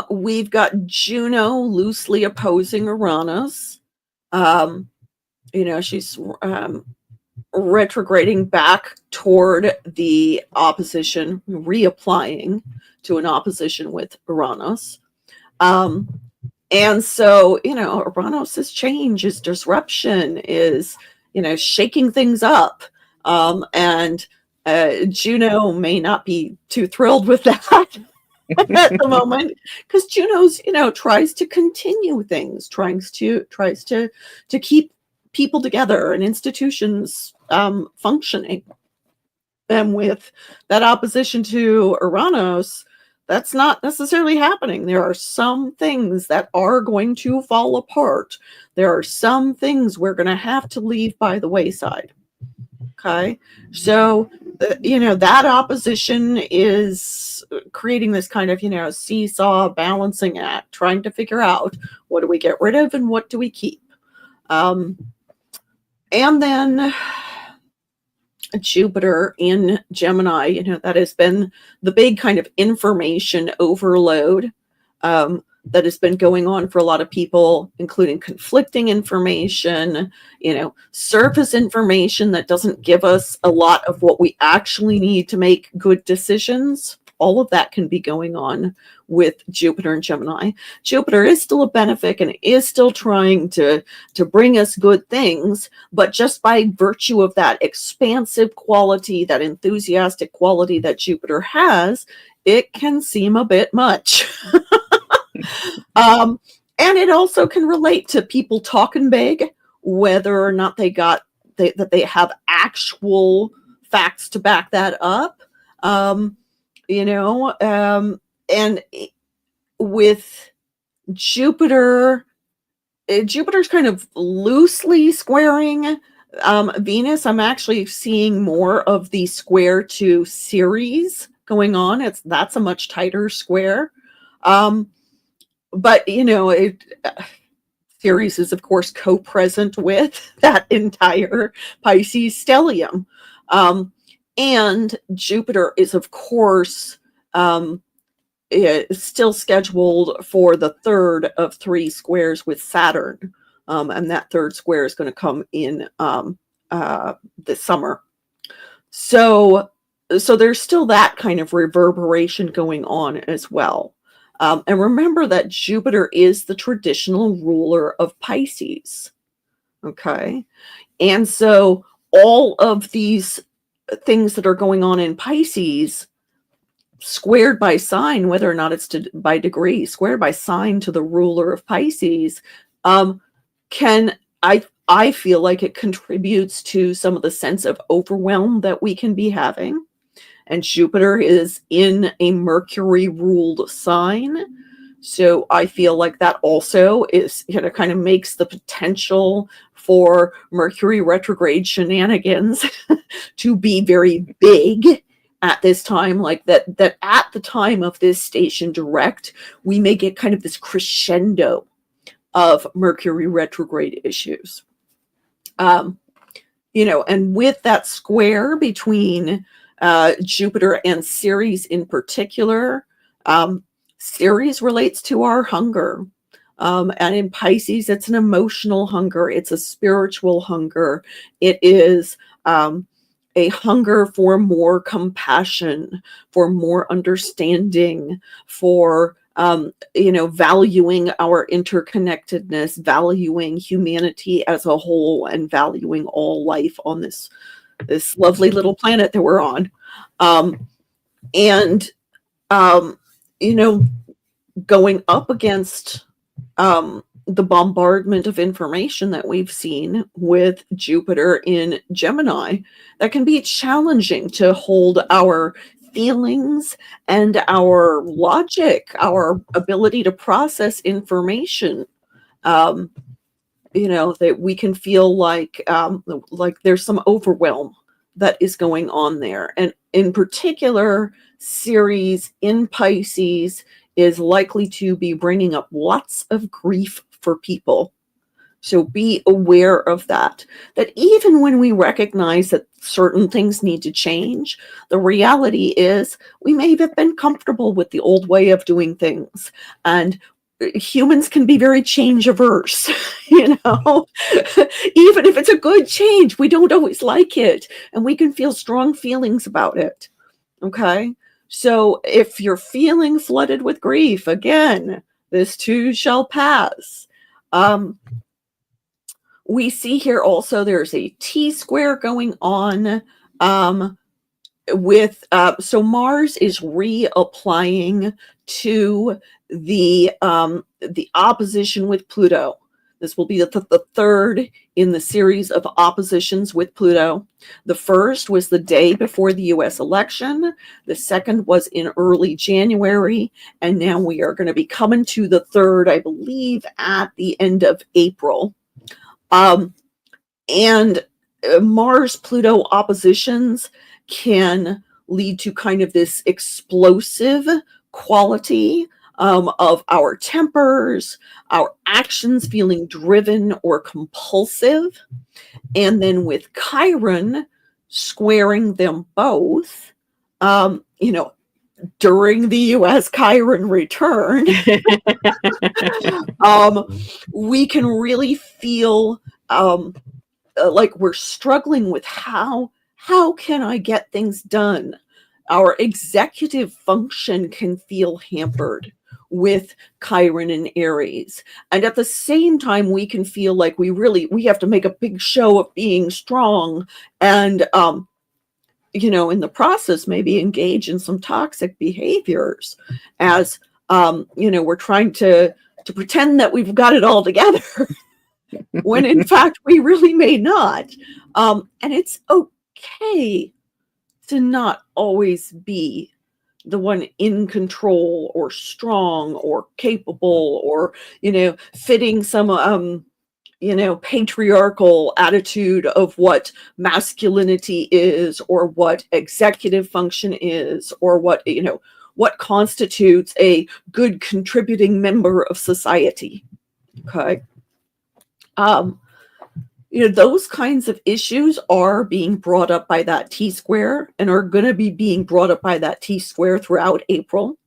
we've got Juno loosely opposing Uranus. She's retrograding back toward the opposition, reapplying to an opposition with Uranus. And so, Uranus' change, is disruption, is, shaking things up. And Juno may not be too thrilled with that at the moment, because Juno's, tries to continue things, tries to keep people together and institutions functioning. And with that opposition to Uranus, that's not necessarily happening. There are some things that are going to fall apart. There are some things we're going to have to leave by the wayside. Okay. So, that opposition is creating this kind of, seesaw balancing act, trying to figure out, what do we get rid of and what do we keep? And then Jupiter in Gemini, that has been the big kind of information overload that has been going on for a lot of people, including conflicting information, surface information that doesn't give us a lot of what we actually need to make good decisions. All of that can be going on with Jupiter and Gemini. Jupiter is still a benefic and is still trying to bring us good things, but just by virtue of that expansive quality, that enthusiastic quality that Jupiter has, it can seem a bit much. And it also can relate to people talking big, whether or not that they have actual facts to back that up. And with Jupiter's kind of loosely squaring Venus. I'm actually seeing more of the square to Ceres going on. That's a much tighter square. But Ceres is, of course, co-present with that entire Pisces stellium. And Jupiter is, of course, still scheduled for the third of 3 squares with Saturn. And that third square is going to come in this summer. So there's still that kind of reverberation going on as well. And remember that Jupiter is the traditional ruler of Pisces. Okay. And so all of these things that are going on in Pisces, squared by sign, whether or not it's by degree, squared by sign to the ruler of Pisces, can I feel like it contributes to some of the sense of overwhelm that we can be having. And Jupiter is in a Mercury ruled sign. So I feel like that also is, kind of makes the potential for Mercury retrograde shenanigans to be very big at this time. Like that at the time of this station direct, we may get kind of this crescendo of Mercury retrograde issues. And with that square between Jupiter and Ceres in particular, Ceres relates to our hunger. And in Pisces, it's an emotional hunger. It's a spiritual hunger. It is a hunger for more compassion, for more understanding, for valuing our interconnectedness, valuing humanity as a whole, and valuing all life on this lovely little planet that we're on. Going up against the bombardment of information that we've seen with Jupiter in Gemini, that can be challenging to hold our feelings and our logic, our ability to process information. That we can feel like there's some overwhelm that is going on there. And in particular, Ceres in Pisces is likely to be bringing up lots of grief for people. So be aware of that even when we recognize that certain things need to change, the reality is we may have been comfortable with the old way of doing things. And humans can be very change averse, even if it's a good change, we don't always like it, and we can feel strong feelings about it. Okay. So if you're feeling flooded with grief, again, this too shall pass. We see here also there's a T-square going on with so Mars is reapplying to the opposition with Pluto. This will be the third in the series of oppositions with Pluto. The first was the day before the US election. The second was in early January. And now we are going to be coming to the third, I believe, at the end of April. And Mars-Pluto oppositions can lead to kind of this explosive quality of our tempers, our actions feeling driven or compulsive. And then with Chiron squaring them both, during the US Chiron return, we can really feel like we're struggling with how can I get things done? Our executive function can feel hampered with Chiron and Aries. And at the same time, we can feel like we have to make a big show of being strong and, in the process, maybe engage in some toxic behaviors as, we're trying to pretend that we've got it all together when in fact we really may not. And it's okay to not always be the one in control or strong or capable or, fitting some, patriarchal attitude of what masculinity is or what executive function is or what constitutes a good contributing member of society. Okay. Those kinds of issues are being brought up by that T-square and are going to be being brought up by that T-square throughout April.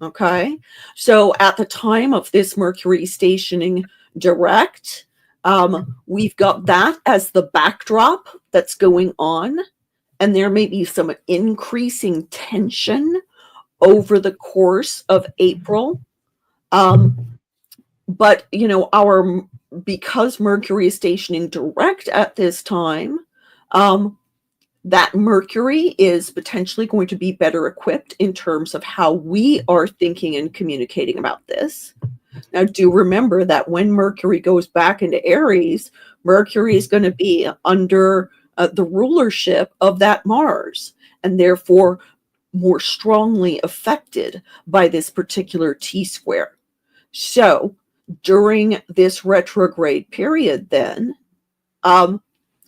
Okay. So at the time of this Mercury stationing direct, we've got that as the backdrop that's going on. And there may be some increasing tension over the course of April. But, because Mercury is stationing direct at this time, that Mercury is potentially going to be better equipped in terms of how we are thinking and communicating about this. Now, do remember that when Mercury goes back into Aries, Mercury is going to be under the rulership of that Mars, and therefore more strongly affected by this particular T-square. So, during this retrograde period, then,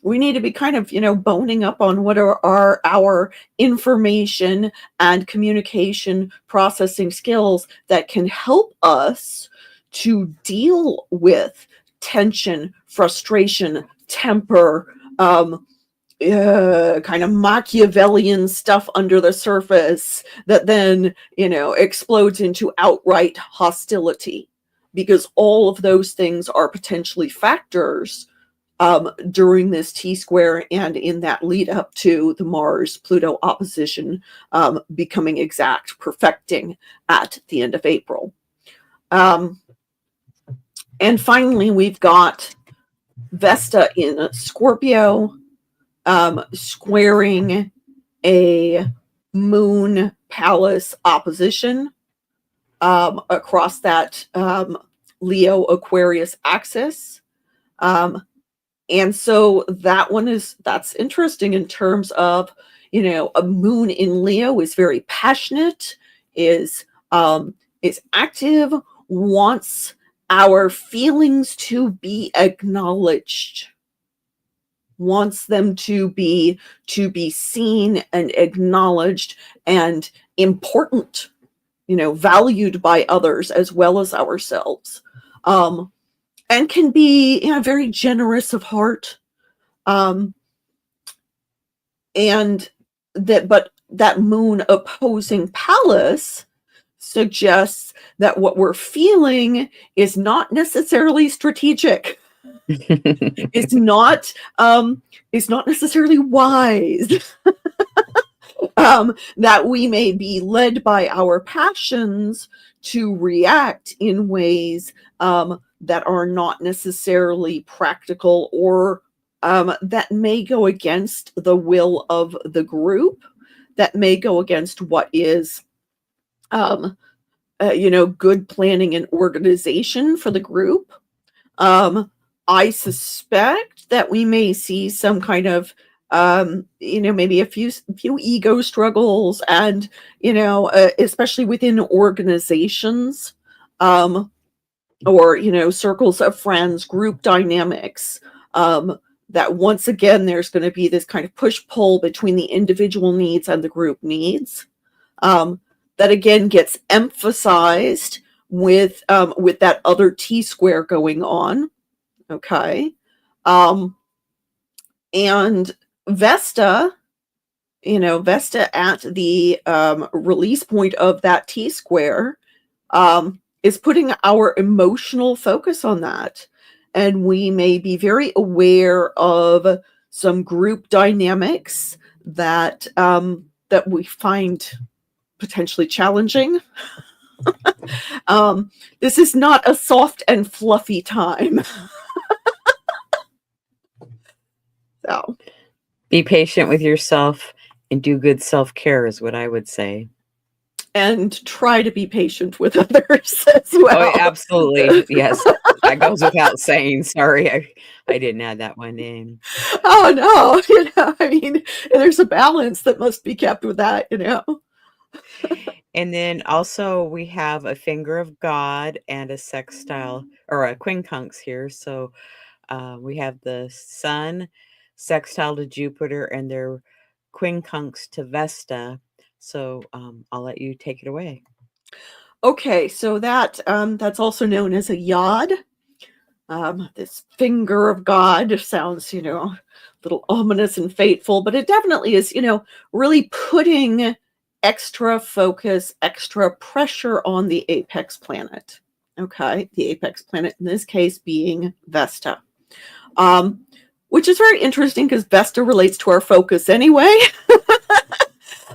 we need to be kind of, boning up on what are our information and communication processing skills that can help us to deal with tension, frustration, temper, kind of Machiavellian stuff under the surface that then, explodes into outright hostility, because all of those things are potentially factors during this T-square and in that lead up to the Mars-Pluto opposition becoming exact, perfecting at the end of April. And finally, we've got Vesta in Scorpio, squaring a Moon Pallas opposition across that Leo Aquarius axis. And so that's interesting in terms of, a moon in Leo is very passionate, is active, wants our feelings to be acknowledged, wants them to be seen and acknowledged and important, valued by others as well as ourselves. And can be, very generous of heart, but that Moon opposing Pallas suggests that what we're feeling is not necessarily strategic. It's not necessarily wise. That we may be led by our passions to react in ways that are not necessarily practical, or that may go against the will of the group, that may go against what is, good planning and organization for the group. I suspect that we may see some kind of, maybe a few ego struggles, and, especially within organizations, or, circles of friends, group dynamics, that once again, there's going to be this kind of push-pull between the individual needs and the group needs, that again gets emphasized with that other T-square going on. Okay. And Vesta at the release point of that T-square, is putting our emotional focus on that. And we may be very aware of some group dynamics that we find potentially challenging. This is not a soft and fluffy time. So, be patient with yourself and do good self-care is what I would say. And try to be patient with others as well. Oh, absolutely. Yes. That goes without saying. Sorry, I didn't add that one in. Oh, no. There's a balance that must be kept with that, And then also we have a finger of God and a sextile, or a quincunx here. So we have the Sun sextile to Jupiter and their quincunx to Vesta. So I'll let you take it away. Okay, so that's also known as a yod. This finger of God sounds, a little ominous and fateful, but it definitely is, really putting extra focus, extra pressure on the apex planet. Okay, the apex planet in this case being Vesta. Which is very interesting because Vesta relates to our focus anyway.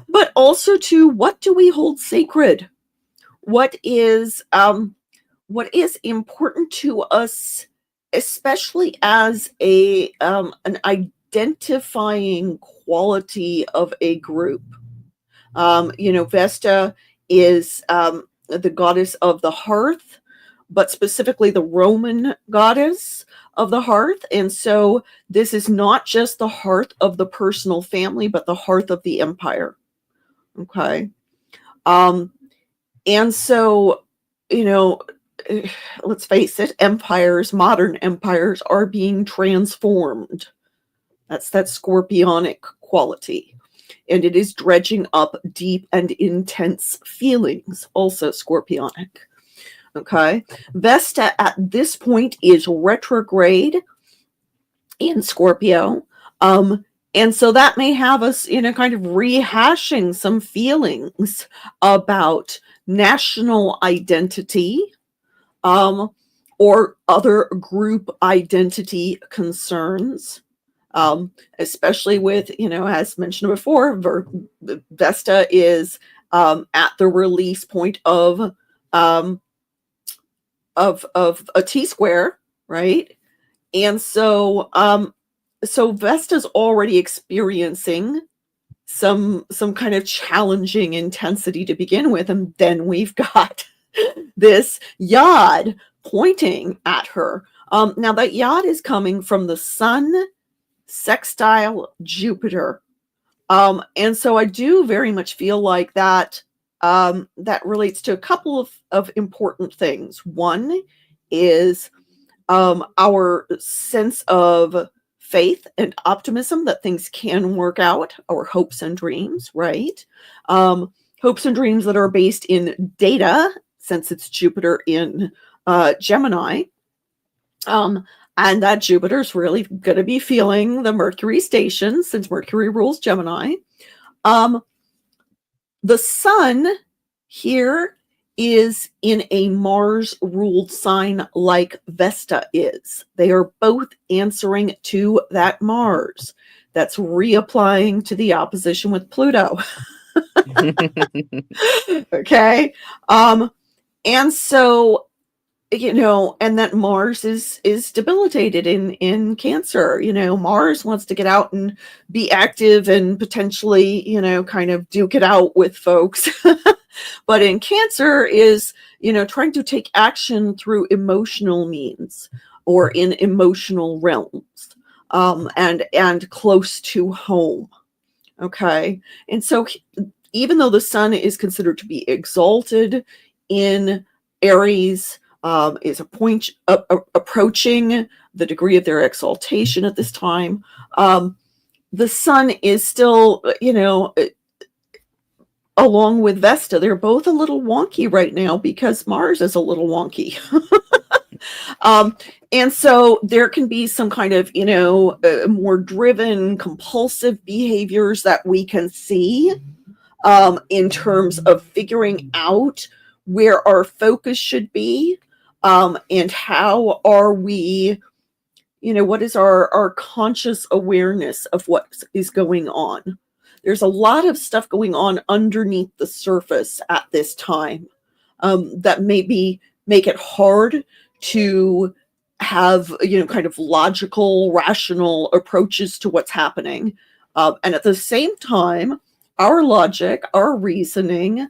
but also to what do we hold sacred? What is important to us, especially as an identifying quality of a group. Vesta is the goddess of the hearth, but specifically the Roman goddess of the hearth. And so this is not just the hearth of the personal family, but the hearth of the empire. Okay. And so, let's face it, modern empires are being transformed. That's that scorpionic quality. And it is dredging up deep and intense feelings, also scorpionic. Okay. Vesta at this point is retrograde in Scorpio. And so that may have us, kind of rehashing some feelings about national identity, or other group identity concerns, especially with, as mentioned before, Vesta is at the release point of a T-square, right? And so Vesta's already experiencing some kind of challenging intensity to begin with, and then we've got this yod pointing at her. Now that yod is coming from the sun sextile Jupiter, and so I do very much feel like that that relates to a couple of important things. One is our sense of faith and optimism that things can work out, our hopes and dreams, right? Hopes and dreams that are based in data, since it's Jupiter in Gemini. And that Jupiter's really going to be feeling the Mercury stations, since Mercury rules Gemini. The sun here is in a Mars-ruled sign like Vesta is. They are both answering to that Mars. That's reapplying to the opposition with Pluto. Okay. And so, and that Mars is debilitated in Cancer. Mars wants to get out and be active and potentially, kind of duke it out with folks. But in Cancer is, trying to take action through emotional means or in emotional realms, and close to home. Okay. And so even though the sun is considered to be exalted in Aries, is approaching the degree of their exaltation at this time, the sun is still, along with Vesta, they're both a little wonky right now because Mars is a little wonky. And so there can be some kind of, more driven, compulsive behaviors that we can see in terms of figuring out where our focus should be, and how are we, what is our conscious awareness of what is going on. There's a lot of stuff going on underneath the surface at this time, that maybe make it hard to have, kind of logical, rational approaches to what's happening. And at the same time, our logic, our reasoning,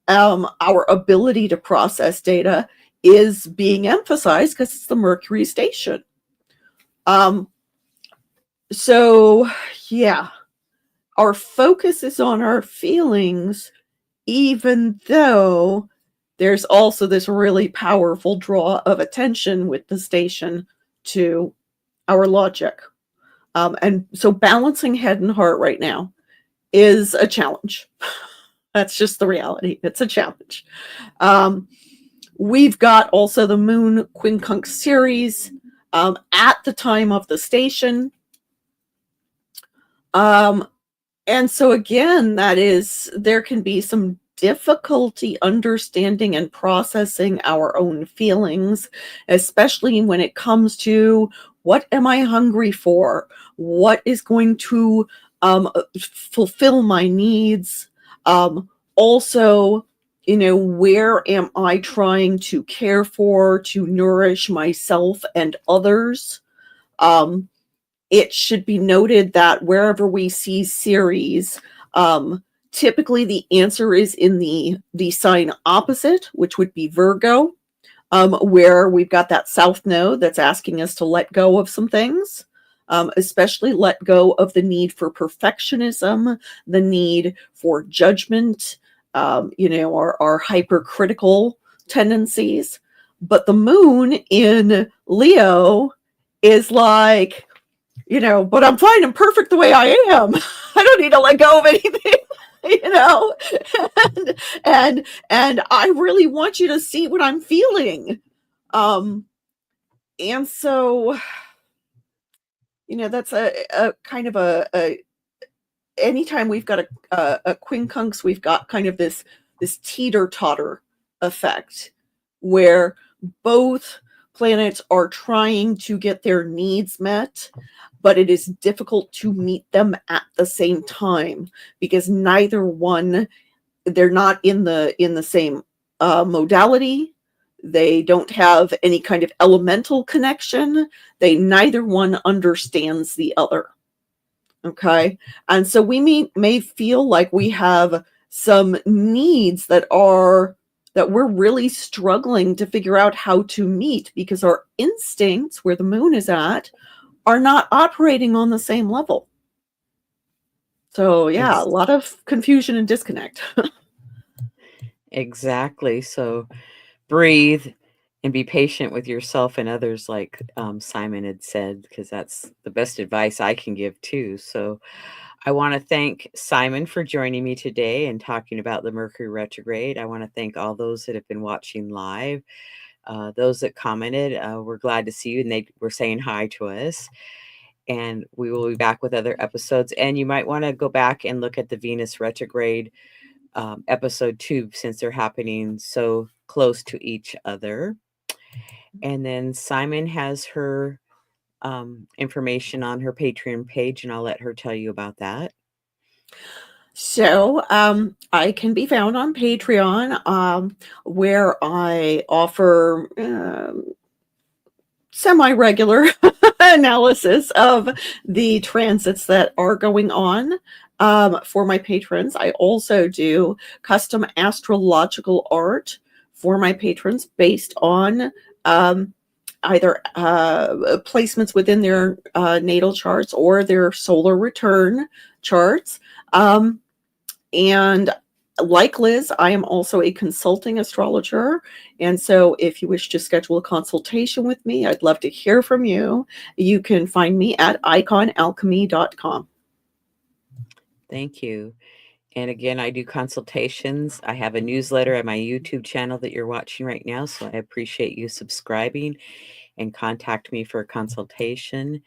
our ability to process data is being emphasized because it's the Mercury station. So, yeah. Our focus is on our feelings, even though there's also this really powerful draw of attention with the station to our logic. And so balancing head and heart right now is a challenge. That's just the reality. It's a challenge. We've got also the Moon Quincunx series at the time of the station. And so again, there can be some difficulty understanding and processing our own feelings, especially when it comes to what am I hungry for? What is going to fulfill my needs. Also, where am I trying to care for, to nourish myself and others? Um, it should be noted that wherever we see Ceres, typically the answer is in the sign opposite, which would be Virgo, where we've got that south node that's asking us to let go of some things, especially let go of the need for perfectionism, the need for judgment, our hypercritical tendencies. But the moon in Leo is like, but I'm fine and perfect the way I am. I don't need to let go of anything, you know. and and I really want you to see what I'm feeling. Um and so, that's a kind of a anytime we've got a quincunx, we've got kind of this teeter-totter effect where both planets are trying to get their needs met, but it is difficult to meet them at the same time because neither one, they're not in the same modality. They don't have any kind of elemental connection. They Neither one understands the other. Okay. And so we may feel like we have some needs that we're really struggling to figure out how to meet because our instincts, where the moon is at, are not operating on the same level. So, yeah, a Ex lot of confusion and disconnect. exactly. So breathe and be patient with yourself and others, like Simon had said, because that's the best advice I can give too. So I want to thank Simon for joining me today and talking about the Mercury retrograde. I want to thank all those that have been watching live, those that commented. We're glad to see you, and they were saying hi to us. And we will be back with other episodes. And you might want to go back and look at the Venus retrograde episode 2, since they're happening so close to each other. And then Simon has her information on her Patreon page, and I'll let her tell you about that. So, I can be found on Patreon, where I offer semi-regular analysis of the transits that are going on for my patrons. I also do custom astrological art for my patrons based on either placements within their natal charts or their solar return charts. And like Liz, I am also a consulting astrologer. And so if you wish to schedule a consultation with me, I'd love to hear from you. You can find me at iconalchemy.com. Thank you. And again, I do consultations. I have a newsletter at my YouTube channel that you're watching right now. So I appreciate you subscribing and contact me for a consultation.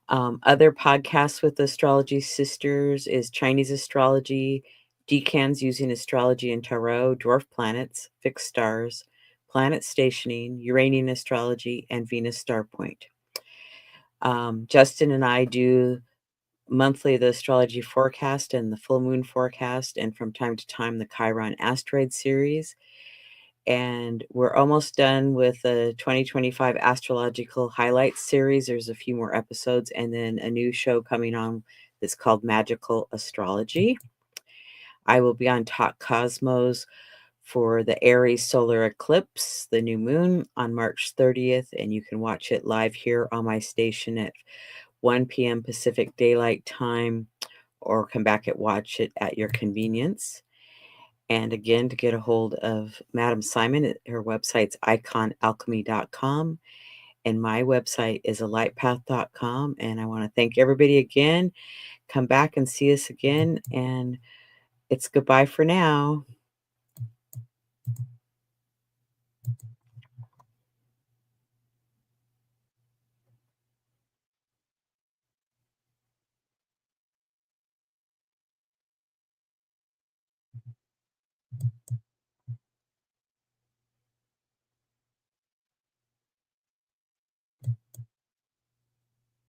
Other podcasts with Astrology Sisters is Chinese Astrology, Decans Using Astrology and Tarot, Dwarf Planets, Fixed Stars, Planet Stationing, Uranian Astrology, and Venus Star Point. Justin and I do monthly the astrology forecast and the full moon forecast, and from time to time the Chiron asteroid series. And we're almost done with the 2025 astrological highlights series. There's a few more episodes, and then a new show coming on that's called Magical Astrology. I will be on Talk Cosmos for the Aries solar eclipse, the new moon, on March 30th, and you can watch it live here on my station at 1 p.m. Pacific Daylight Time, or come back and watch it at your convenience. And again, to get a hold of Madam Simon, her website's iconalchemy.com, and my website is alightpath.com. And I want to thank everybody again. Come back and see us again, and it's goodbye for now.